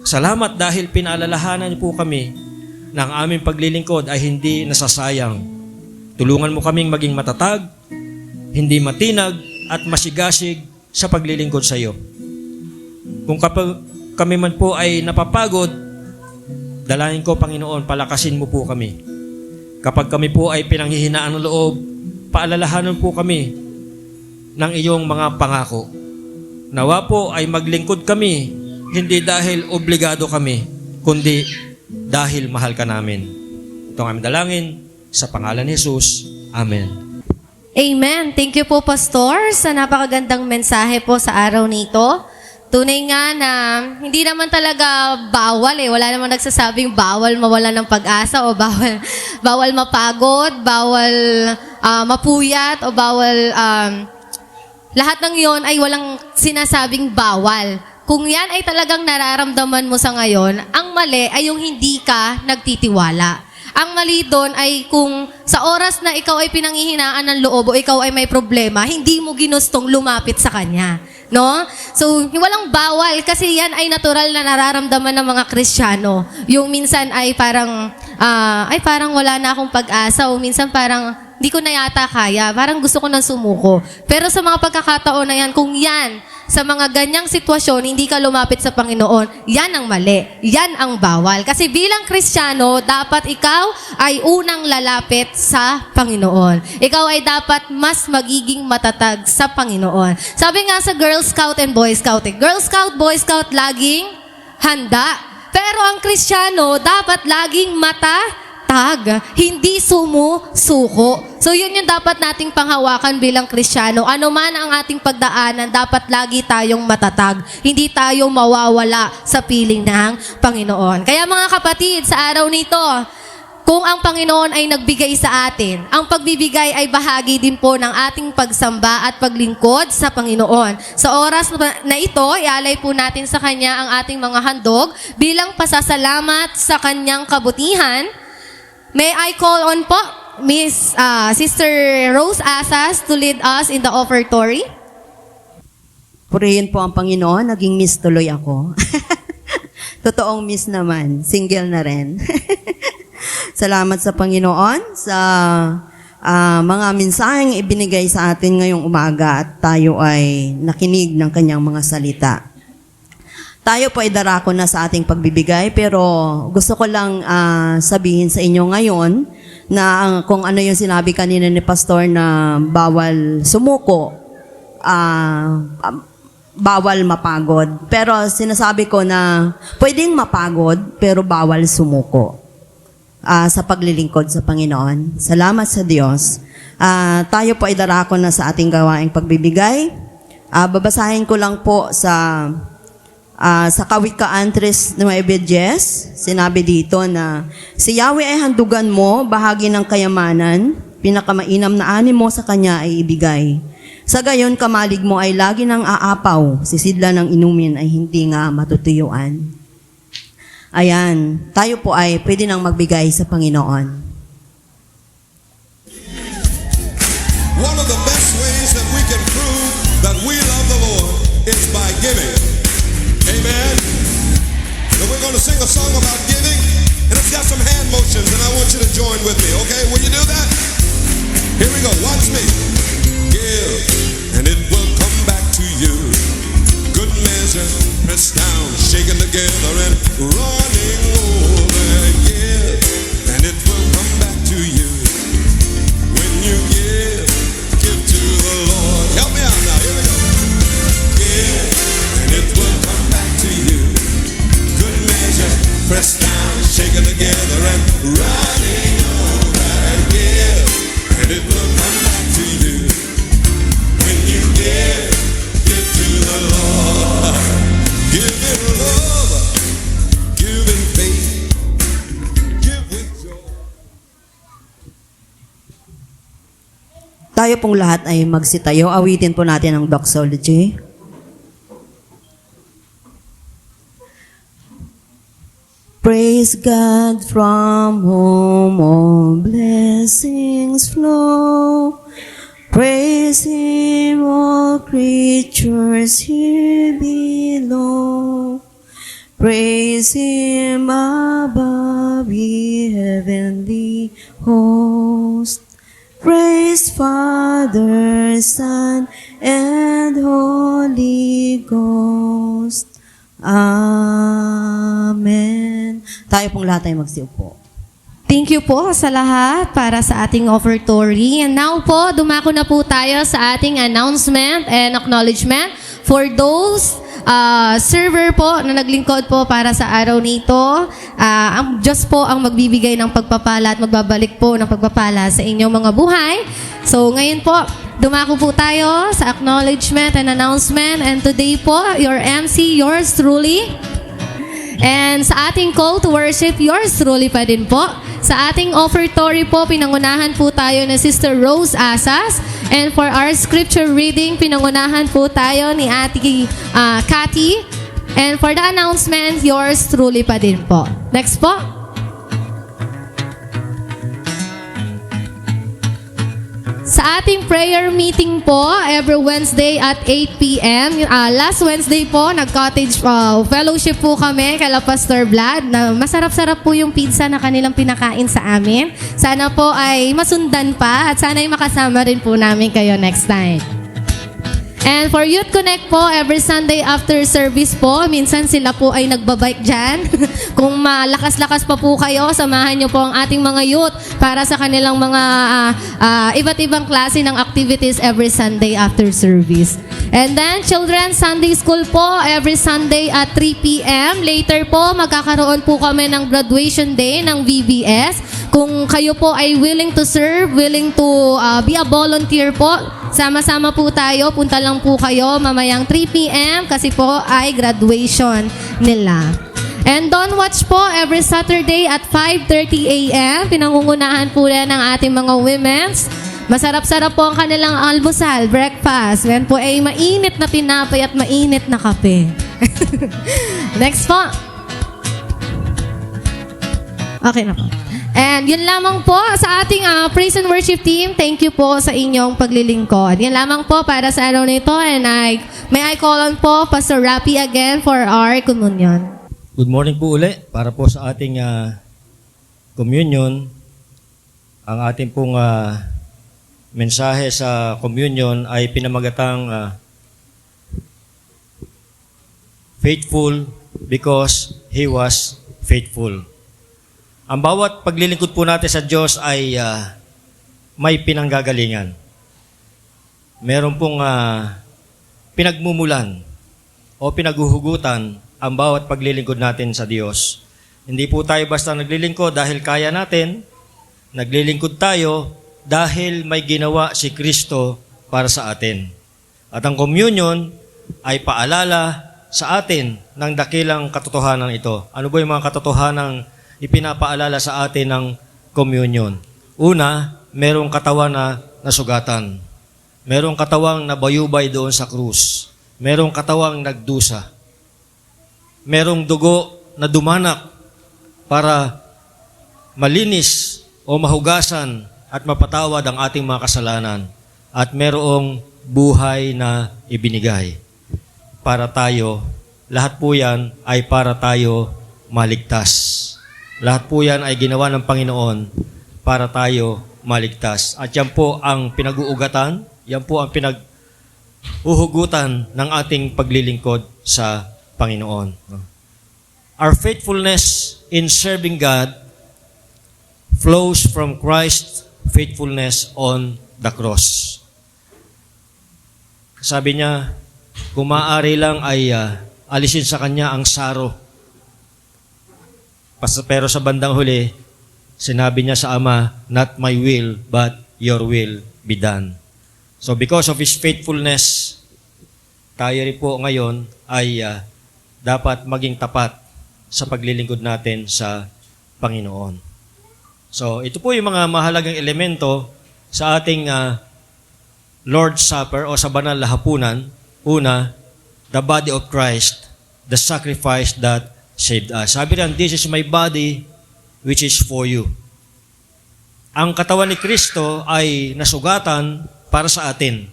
Salamat dahil pinaalalahanan po kami na ang aming paglilingkod ay hindi nasasayang. Tulungan mo kaming maging matatag, hindi matinag at masigasig sa paglilingkod sa iyo. Kung kami man po ay napapagod, dalangin ko, Panginoon, palakasin mo po kami. Kapag kami po ay pinanghihinaan ng loob, paalalahanan po kami ng iyong mga pangako. Nawa po ay maglingkod kami, hindi dahil obligado kami, kundi dahil mahal ka namin. Ito ang aming dalangin sa pangalan ni Jesus. Amen. Amen. Thank you po, Pastor, sa napakagandang mensahe po sa araw nito. Tunay nga na hindi naman talaga bawal Wala namang nagsasabing bawal mawalan ng pag-asa o bawal mapagod, bawal mapuyat o bawal lahat ng yon ay walang sinasabing bawal. Kung yan ay talagang nararamdaman mo sa ngayon, ang mali ay yung hindi ka nagtitiwala. Ang mali doon ay kung sa oras na ikaw ay pinanghihinaan ng loob o ikaw ay may problema, hindi mo ginustong lumapit sa Kanya. No? So, walang bawal kasi yan ay natural na nararamdaman ng mga Kristiyano. Yung minsan ay parang wala na akong pag-asa o minsan parang hindi ko na yata kaya. Parang gusto ko na sumuko. Pero sa mga pagkakataon na yan, kung yan, sa mga ganyang sitwasyon, hindi ka lumapit sa Panginoon, yan ang mali. Yan ang bawal. Kasi bilang Kristiyano, dapat ikaw ay unang lalapit sa Panginoon. Ikaw ay dapat mas magiging matatag sa Panginoon. Sabi nga sa Girl Scout and Boy Scout, Girl Scout, Boy Scout, laging handa. Pero ang Kristiyano, dapat laging hindi sumusuko. So yun yung dapat nating panghawakan bilang Kristiyano. Ano man ang ating pagdaanan, dapat lagi tayong matatag. Hindi tayo mawawala sa piling ng Panginoon. Kaya mga kapatid, sa araw nito, kung ang Panginoon ay nagbigay sa atin, ang pagbibigay ay bahagi din po ng ating pagsamba at paglingkod sa Panginoon. Sa oras na ito, ialay po natin sa Kanya ang ating mga handog bilang pasasalamat sa Kanyang kabutihan. May I call on po Miss Sister Rose Asas to lead us in the offertory? Purihin po ang Panginoon, naging miss tuloy ako. Totoong miss naman, single na rin. Salamat sa Panginoon sa mga mensaheng ibinigay sa atin ngayong umaga at tayo ay nakinig ng kanyang mga salita. Tayo po ay darako na sa ating pagbibigay, pero gusto ko lang sabihin sa inyo ngayon na kung ano yung sinabi kanina ni Pastor na bawal sumuko, bawal mapagod. Pero sinasabi ko na pwedeng mapagod, pero bawal sumuko sa paglilingkod sa Panginoon. Salamat sa Diyos. Tayo po ay darako na sa ating gawaing pagbibigay. Babasahin ko lang po sa Kawikaan 3:9, sinabi dito na, si Yahweh ay handugan mo, bahagi ng kayamanan, pinakamainam na ani mo sa Kanya ay ibigay. Sa gayon, kamalig mo ay lagi ng aapaw, sisidla ng inumin ay hindi nga matutuyuan. Ayan, tayo po ay pwede nang magbigay sa Panginoon. One of the best ways that we can prove that we love the Lord is by giving. Amen. So we're going to sing a song about giving, and it's got some hand motions, and I want you to join with me, okay? Will you do that? Here we go. Watch me. Give, and it will come back to you. Good measure, pressed down, shaken together, and running over. Give, and it will come back to you. When you give to the Lord. Help me out now. Here we go. Give, and it will come back to you. Good measure, pressed down, shaken together, and running over. Give, and it will come back to you. When you give to the Lord. Give in love, give in faith, give with joy. Tayo pong lahat ay magsitayo. Awitin po natin ang doxology. Praise God from whom all blessings flow. Praise Him, all creatures here below. Praise Him above, ye heavenly host. Praise Father, Son, and Holy Ghost. Amen. Tayo pong lahat ay magsiupo. Thank you po sa lahat para sa ating offertory. And now po, dumako na po tayo sa ating announcement and acknowledgement for those server po na naglingkod po para sa araw nito. Ang Diyos po ang magbibigay ng pagpapala at magbabalik po ng pagpapala sa inyong mga buhay. So ngayon po, dumako po tayo sa acknowledgement and announcement. And today po, your MC, yours truly. And sa ating call to worship, yours truly pa din po. Sa ating offertory po, pinangunahan po tayo ni Sister Rose Asas. And for our scripture reading, pinangunahan po tayo ni Ate Cathy. And for the announcement, yours truly pa din po. Next po. Sa ating prayer meeting po, every Wednesday at 8 p.m. Last Wednesday po, nag-cottage fellowship po kami kay Pastor Vlad. Na masarap-sarap po yung pizza na kanilang pinakain sa amin. Sana po ay masundan pa at sana ay makasama rin po namin kayo next time. And for Youth Connect po, every Sunday after service po, minsan sila po ay nagbabike dyan. Kung malakas-lakas pa po kayo, samahan nyo po ang ating mga youth para sa kanilang mga iba't ibang klase ng activities every Sunday after service. And then, Children's Sunday School po, every Sunday at 3 p.m. Later po, magkakaroon po kami ng graduation day ng VBS. Kung kayo po ay willing to serve, willing to be a volunteer po, sama-sama po tayo, punta lang po kayo mamayang 3 p.m. kasi po ay graduation nila. And Dawn Watch po every Saturday at 5:30 a.m. Pinangungunahan po yan ng ating mga women's. Masarap-sarap po ang kanilang almusal, breakfast. Ngayon po ay mainit na tinapay at mainit na kape. Next po. Okay na po. And yun lamang po sa ating praise and worship team. Thank you po sa inyong paglilingkod. Yan lamang po para sa araw nito. And may I call on po Pastor Rapi again for our communion. Good morning po uli para po sa ating communion. Ang ating pong mensahe sa communion ay pinamagatang faithful because He was faithful. Ang bawat paglilingkod po natin sa Diyos ay may pinanggagalingan. Meron pong pinagmumulan o pinaghuhugutan ang bawat paglilingkod natin sa Diyos. Hindi po tayo basta naglilingkod dahil kaya natin. Naglilingkod tayo dahil may ginawa si Kristo para sa atin. At ang communion ay paalala sa atin ng dakilang katotohanan ito. Ano ba yung mga katotohanang ipinapaalala sa atin ng communion? Una, merong katawan na nasugatan. Merong katawang nabayubay doon sa krus. Merong katawang nagdusa. Merong dugo na dumanak para malinis o mahugasan at mapatawad ang ating mga kasalanan. At merong buhay na ibinigay para tayo. Lahat po yan ay para tayo maligtas. Lahat po yan ay ginawa ng Panginoon para tayo maligtas. At yan po ang pinag-uugatan, yan po ang pinag-uhugutan ng ating paglilingkod sa Panginoon. Our faithfulness in serving God flows from Christ's faithfulness on the cross. Sabi niya, kung maaari lang ay alisin sa Kanya ang saro. Pero sa bandang huli, sinabi niya sa Ama, not my will, but your will be done. So because of His faithfulness, tayo rin po ngayon ay dapat maging tapat sa paglilingkod natin sa Panginoon. So ito po yung mga mahalagang elemento sa ating Lord's Supper o sa banal na hapunan. Una, the body of Christ, the sacrifice that saved us. Sabi rin, this is my body which is for you. Ang katawan ni Kristo ay nasugatan para sa atin.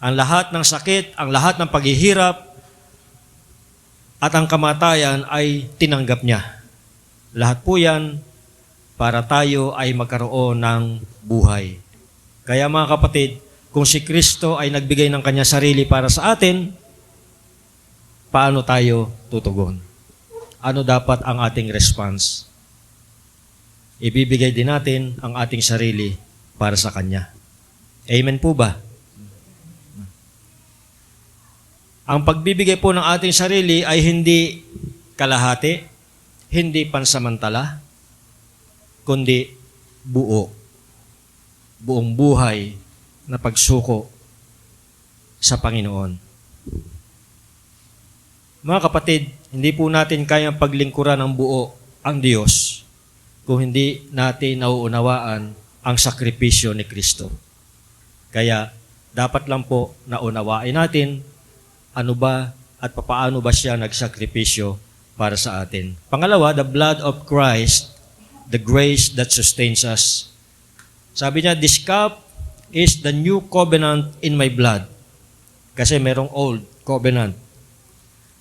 Ang lahat ng sakit, ang lahat ng paghihirap, at ang kamatayan ay tinanggap niya. Lahat po yan para tayo ay magkaroon ng buhay. Kaya mga kapatid, kung si Kristo ay nagbigay ng kanya sarili para sa atin, paano tayo tutugon? Ano dapat ang ating response? Ibibigay din natin ang ating sarili para sa Kanya. Amen po ba? Ang pagbibigay po ng ating sarili ay hindi kalahati, hindi pansamantala, kundi buo. Buong buhay na pagsuko sa Panginoon. Mga kapatid, hindi po natin kayang paglingkuran ng buo ang Diyos kung hindi natin nauunawaan ang sakripisyo ni Kristo. Kaya dapat lang po naunawain natin ano ba at papaano ba siya nagsakripisyo para sa atin. Pangalawa, the blood of Christ, the grace that sustains us. Sabi niya, this cup is the new covenant in my blood. Kasi merong old covenant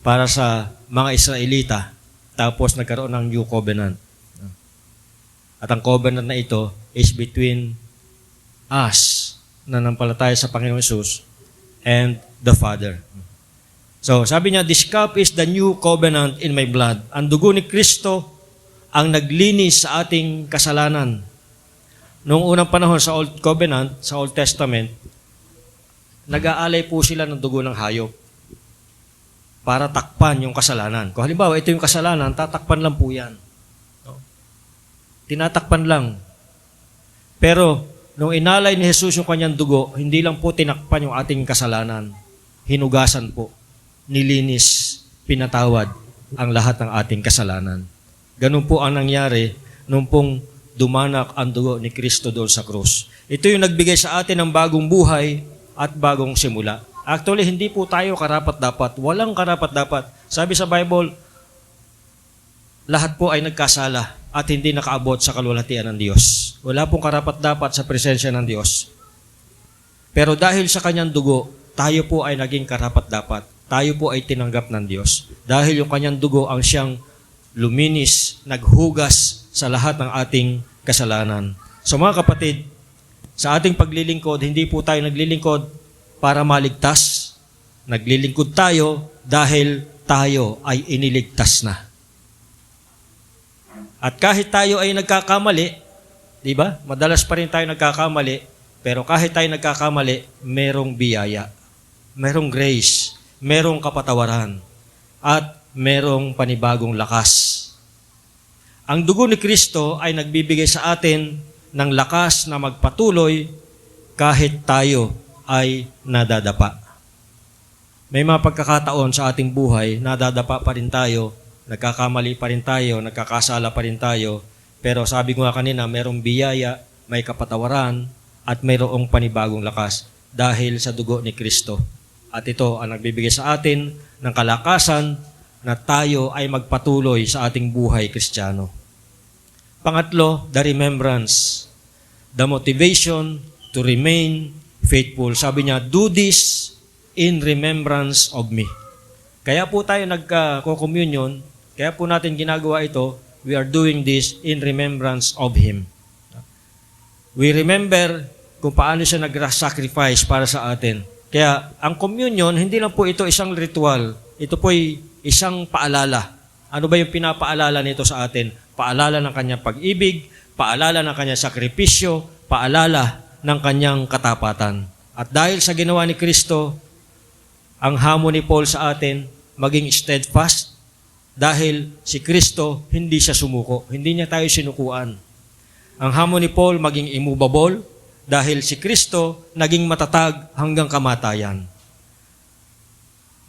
para sa mga Israelita. Tapos nagkaroon ng new covenant. At ang covenant na ito is between us na nampalataya sa Panginoong Hesus and the Father. So, sabi niya, this cup is the new covenant in my blood. Ang dugo ni Kristo ang naglinis sa ating kasalanan. Noong unang panahon sa Old Covenant, sa Old Testament, nag-aalay po sila ng dugo ng hayop para takpan yung kasalanan. Kung halimbawa, ito yung kasalanan, tatakpan lang po yan. No? Tinatakpan lang. Pero, nung inalay ni Jesus yung kanyang dugo, hindi lang po tinakpan yung ating kasalanan. Hinugasan po. Nilinis, pinatawad ang lahat ng ating kasalanan. Ganun po ang nangyari nung pong dumanak ang dugo ni Kristo doon sa krus. Ito yung nagbigay sa atin ng bagong buhay at bagong simula. Actually, hindi po tayo karapat-dapat. Walang karapat-dapat. Sabi sa Bible, lahat po ay nagkasala at hindi nakaabot sa kalwalhatian ng Diyos. Wala pong karapat-dapat sa presensya ng Diyos. Pero dahil sa kanyang dugo, tayo po ay naging karapat-dapat. Tayo po ay tinanggap ng Diyos. Dahil yung kanyang dugo ang siyang luminis, naghugas sa lahat ng ating kasalanan. So mga kapatid, sa ating paglilingkod, hindi po tayo naglilingkod para maligtas. Naglilingkod tayo dahil tayo ay iniligtas na. At kahit tayo ay nagkakamali, di ba? Madalas pa rin tayo nagkakamali, pero kahit tayo nagkakamali, merong biyaya, merong grace, merong kapatawaran, at merong panibagong lakas. Ang dugo ni Kristo ay nagbibigay sa atin ng lakas na magpatuloy kahit tayo ay nadadapa. May mga pagkakataon sa ating buhay, nadadapa pa rin tayo, nagkakamali pa rin tayo, nagkakasala pa rin tayo, pero sabi ko nga kanina, merong biyaya, may kapatawaran, at mayroong panibagong lakas dahil sa dugo ni Kristo. At ito ang nagbibigay sa atin ng kalakasan na tayo ay magpatuloy sa ating buhay Kristiyano. Pangatlo, the remembrance. The motivation to remain faithful. Sabi niya, do this in remembrance of me. Kaya po tayo nagko-communion, kaya po natin ginagawa ito, we are doing this in remembrance of Him. We remember kung paano siya nag-sacrifice para sa atin. Kaya ang communion, hindi lang po ito isang ritual. Ito po ay isang paalala. Ano ba yung pinapaalala nito sa atin? Paalala ng kanyang pag-ibig, paalala ng kanyang sakripisyo, paalala ng kanyang katapatan. At dahil sa ginawa ni Kristo, ang hamon ni Paul sa atin, maging steadfast, dahil si Kristo hindi siya sumuko, hindi niya tayo sinukuan. Ang hamon ni Paul, maging immovable, dahil si Kristo naging matatag hanggang kamatayan.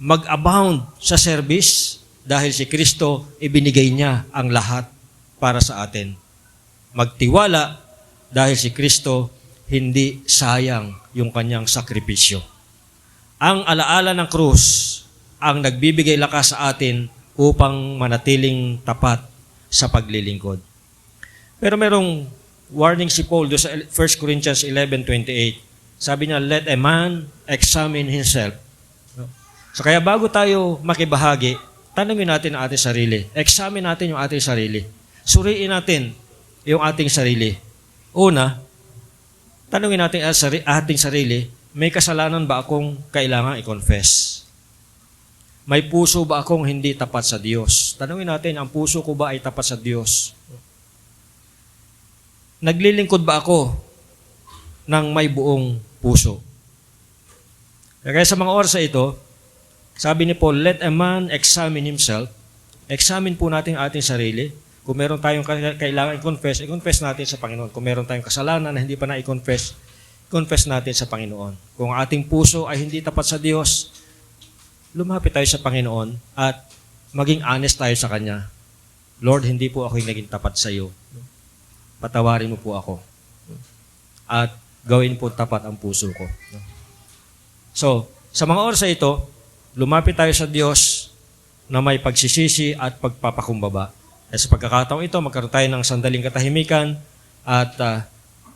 Mag-abound sa service, dahil si Kristo ibinigay niya ang lahat para sa atin. Magtiwala, dahil si Kristo hindi sayang yung kanyang sakripisyo. Ang alaala ng krus ang nagbibigay lakas sa atin upang manatiling tapat sa paglilingkod. Pero merong warning si Paul do sa 1 Corinthians 11:28. Sabi niya, let a man examine himself. So kaya bago tayo makibahagi, tanungin natin ang ating sarili. Examine natin yung ating sarili. Suriin natin yung ating sarili. Una, tanungin natin ang ating sarili, may kasalanan ba akong kailangan i-confess? May puso ba akong hindi tapat sa Diyos? Tanungin natin, ang puso ko ba ay tapat sa Diyos? Naglilingkod ba ako ng may buong puso? Kaya sa mga oras ito, Sabi ni Paul, let a man examine himself. Examine po natin ang ating sarili. Kung meron tayong kailangan i-confess, i-confess natin sa Panginoon. Kung meron tayong kasalanan na hindi pa na-i-confess, confess natin sa Panginoon. Kung ang ating puso ay hindi tapat sa Diyos, lumapit tayo sa Panginoon at maging honest tayo sa Kanya. Lord, hindi po ako yung naging tapat sa iyo. Patawarin mo po ako. At gawin po tapat ang puso ko. So, sa mga oras na ito, lumapit tayo sa Diyos na may pagsisisi at pagpapakumbaba. At sa pagkakataong ito, magkaroon tayo ng sandaling katahimikan at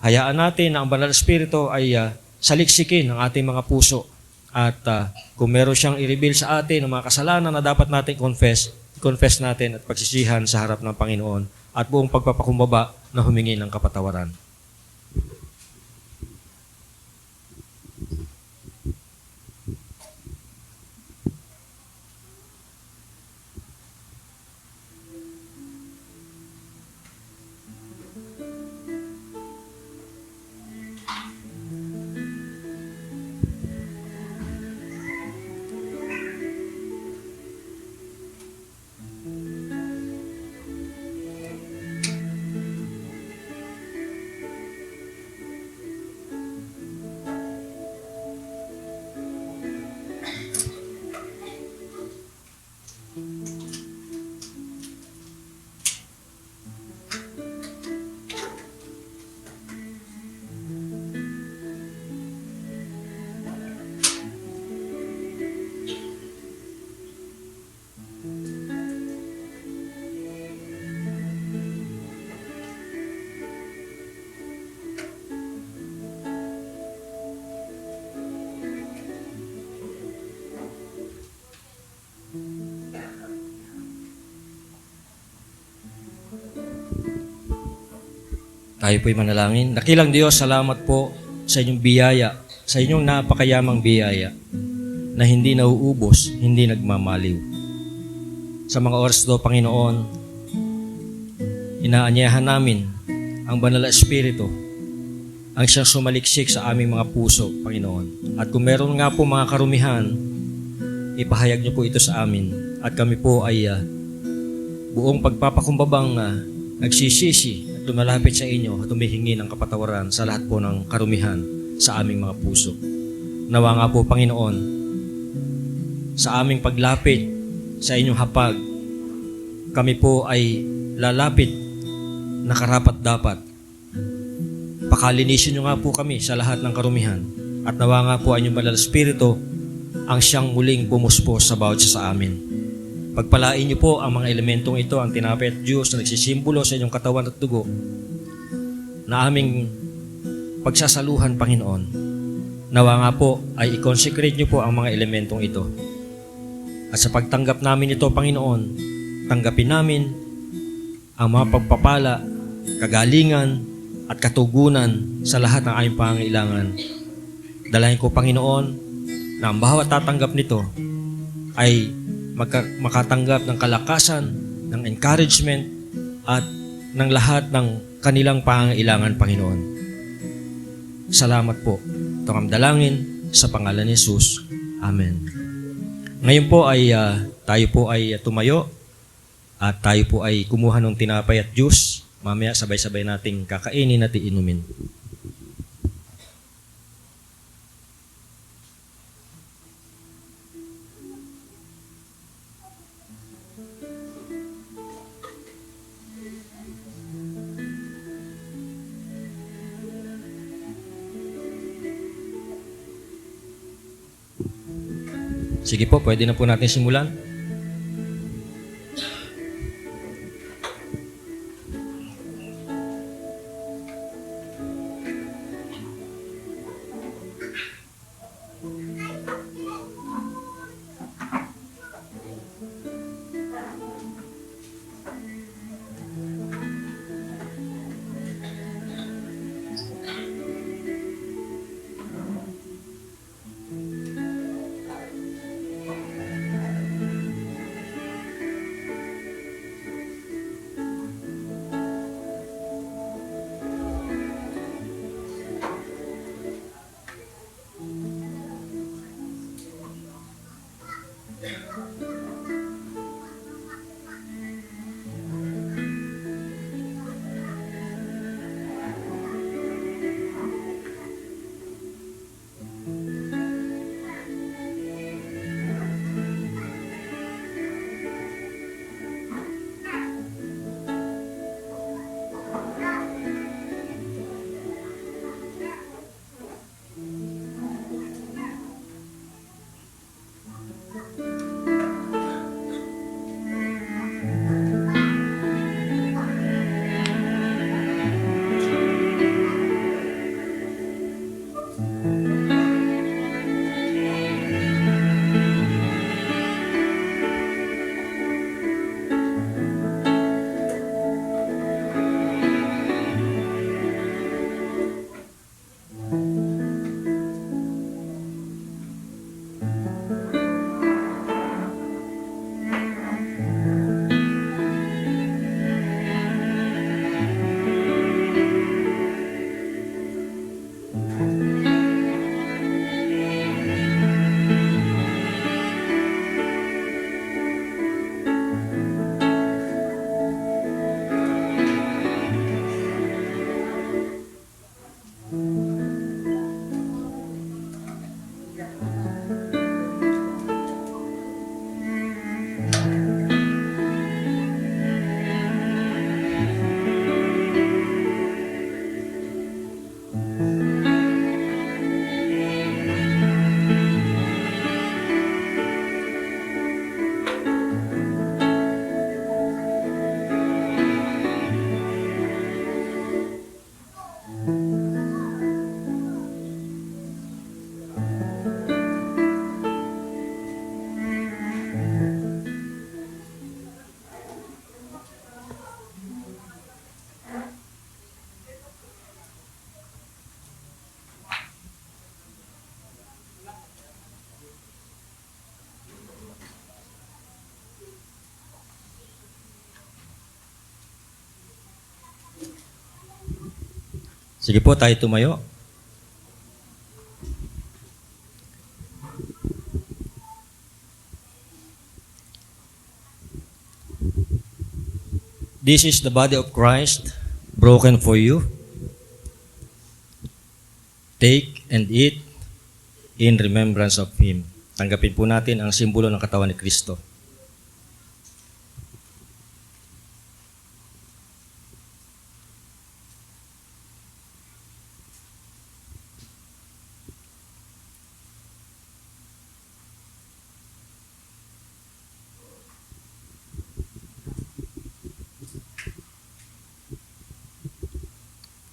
hayaan natin na ang Banal na Espiritu ay saliksikin ang ating mga puso. At kung meron siyang i-reveal sa atin ang mga kasalanan na dapat natin confess natin at pagsisihan sa harap ng Panginoon at buong pagpapakumbaba na humingi ng kapatawaran. Tayo po'y manalangin. Dakilang Diyos, salamat po sa inyong biyaya, sa inyong napakayamang biyaya na hindi nauubos, hindi nagmamaliw. Sa mga oras do, Panginoon, inaanyayahan namin ang Banal na Espiritu ang siyang sumaliksik sa aming mga puso, Panginoon. At kung meron nga po mga karumihan, ipahayag niyo po ito sa amin. At kami po ay buong pagpapakumbabang nagsisisi at lumalapit sa inyo at humihingi ng kapatawaran sa lahat po ng karumihan sa aming mga puso. Nawa nga po, Panginoon, sa aming paglapit sa inyong hapag, kami po ay lalapit na karapat-dapat. Pakalinisin niyo nga po kami sa lahat ng karumihan at nawa nga po ang inyong Banal na Espiritu ang siyang muling pumuspos sa bawat isa sa amin. Pagpalain niyo po ang mga elementong ito, ang tinapay at Diyos na nagsisimbolo sa inyong katawan at dugo na aming pagsasaluhan, Panginoon. Nawa nga po ay i-consecrate niyo po ang mga elementong ito. At sa pagtanggap namin ito, Panginoon, tanggapin namin ang mga pagpapala, kagalingan, at katugunan sa lahat ng aming pangangailangan. Dalahin ko, Panginoon, na ang bawat tatanggap nito ay makatanggap ng kalakasan, ng encouragement, at ng lahat ng kanilang pangangailangan, Panginoon. Salamat po. Ito ang dalangin sa pangalan ni Jesus. Amen. Ngayon po ay tayo po ay tumayo at tayo po ay kumuha ng tinapay at juice. Mamaya sabay-sabay nating kakainin at iinumin. Sige po, pwede na po natin simulan. Sige po, tayo tumayo. This is the body of Christ, broken for you. Take and eat in remembrance of Him. Tanggapin po natin ang simbolo ng katawan ni Kristo.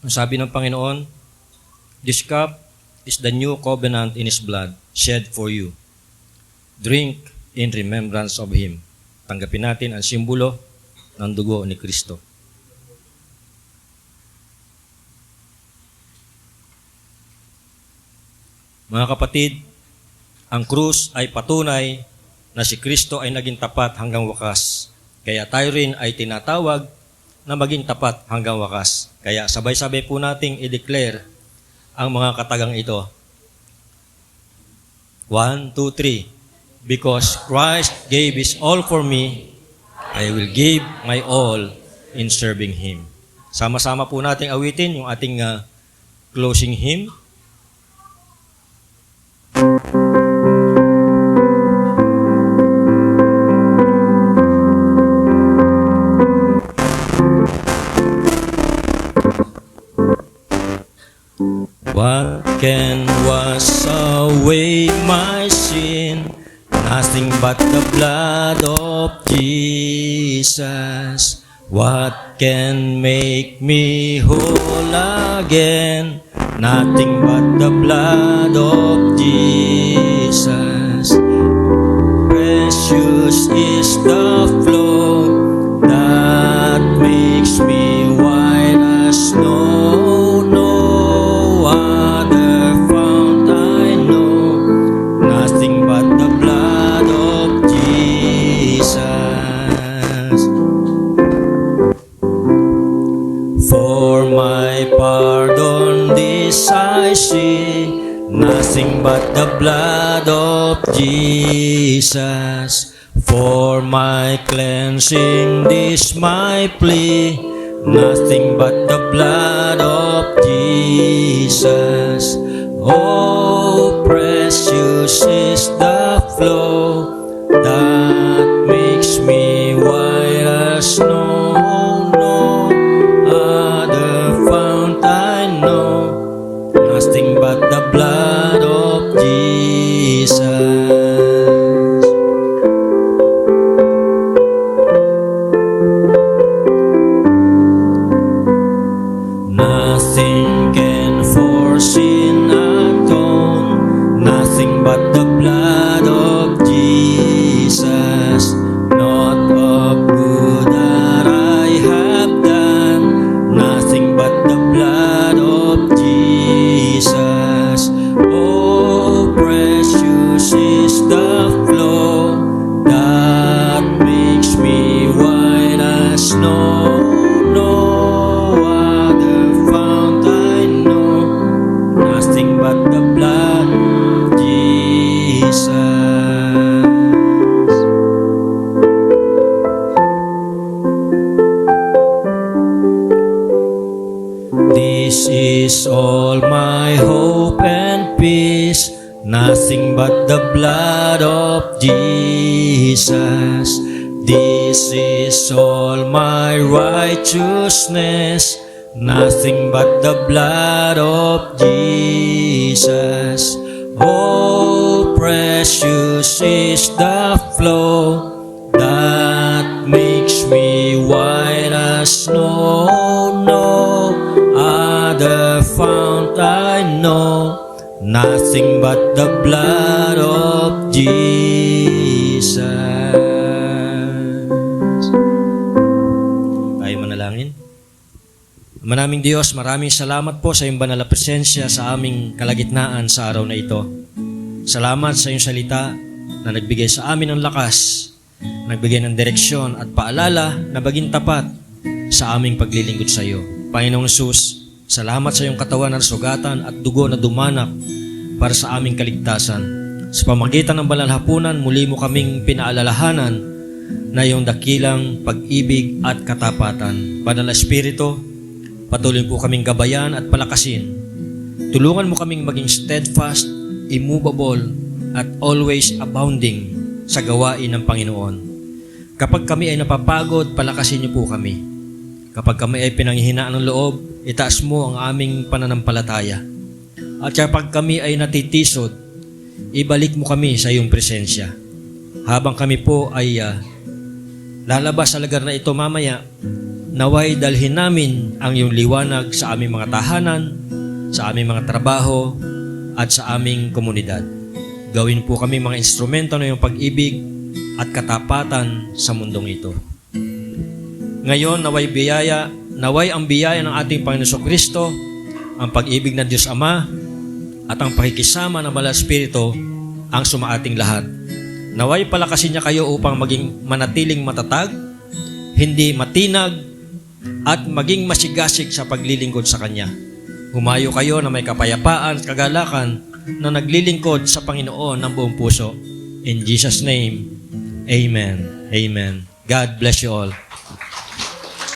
Ang sabi ng Panginoon, this cup is the new covenant in His blood, shed for you. Drink in remembrance of Him. Tanggapin natin ang simbolo ng dugo ni Kristo. Mga kapatid, ang krus ay patunay na si Kristo ay naging tapat hanggang wakas. Kaya tayo rin ay tinatawag na maging tapat hanggang wakas. Kaya sabay-sabay po nating i-declare ang mga katagang ito. 1, 2, 3. Because Christ gave His all for me, I will give my all in serving Him. Sama-sama po nating awitin yung ating closing hymn. What can wash away my sin? Nothing but the blood of Jesus. What can make me whole again? Nothing but the blood of Jesus. Precious is the flow that makes me white as snow. For my pardon this I see, nothing but the blood of Jesus. For my cleansing this my plea, nothing but the blood of Jesus. Oh, precious is the flow that makes me white as snow. Nothing but the blood of Jesus. Nothing can for sin atone, nothing but the blood of Jesus. Not of good that I have done, nothing but the blood of Jesus. Oh, precious is the flow that makes me white as snow. No other fount I know, nothing but the blood of Jesus. This is all my hope and peace, nothing but the blood of Jesus. This is all my righteousness, nothing but the blood of Jesus. Oh, precious is the flow that makes me white as snow. No other fount I know, nothing but the blood of Jesus. Tayo manalangin. Ama naming Diyos, maraming salamat po sa iyong banal na presensya sa aming kalagitnaan sa araw na ito. Salamat sa iyong salita na nagbigay sa amin ng lakas, nagbigay ng direksyon at paalala na maging tapat sa aming paglilingkod sa iyo. Panginoong Jesus, Salamat sa iyong katawan na sugatan at dugo na dumanak para sa aming kaligtasan. Sa pamagitan ng banal na hapunan, muli mo kaming pinaalalahanan na iyong dakilang pag-ibig at katapatan. Banal na Espiritu, patuloy po kaming gabayan at palakasin. Tulungan mo kaming maging steadfast, immovable, at always abounding sa gawain ng Panginoon. Kapag kami ay napapagod, palakasin niyo po kami. Kapag kami ay pinanghihinaan ng loob, itaas mo ang aming pananampalataya. At kapag kami ay natitisod, ibalik mo kami sa iyong presensya. Habang kami po ay lalabas sa lugar na ito mamaya, naway dalhin namin ang iyong liwanag sa aming mga tahanan, sa aming mga trabaho, at sa aming komunidad. Gawin po kami mga instrumento ng iyong pag-ibig at katapatan sa mundong ito. Ngayon, naway ang biyaya ng ating Panginoon Kristo, ang pag-ibig ng Diyos Ama, at ang pakikisama ng Banal na Espiritu ang sumaating lahat. Naway palakasin niya kayo upang maging manatiling matatag, hindi matinag, at maging masigasig sa paglilingkod sa Kanya. Humayo kayo na may kapayapaan at kagalakan na naglilingkod sa Panginoon ng buong puso. In Jesus' name, Amen. Amen. God bless you all.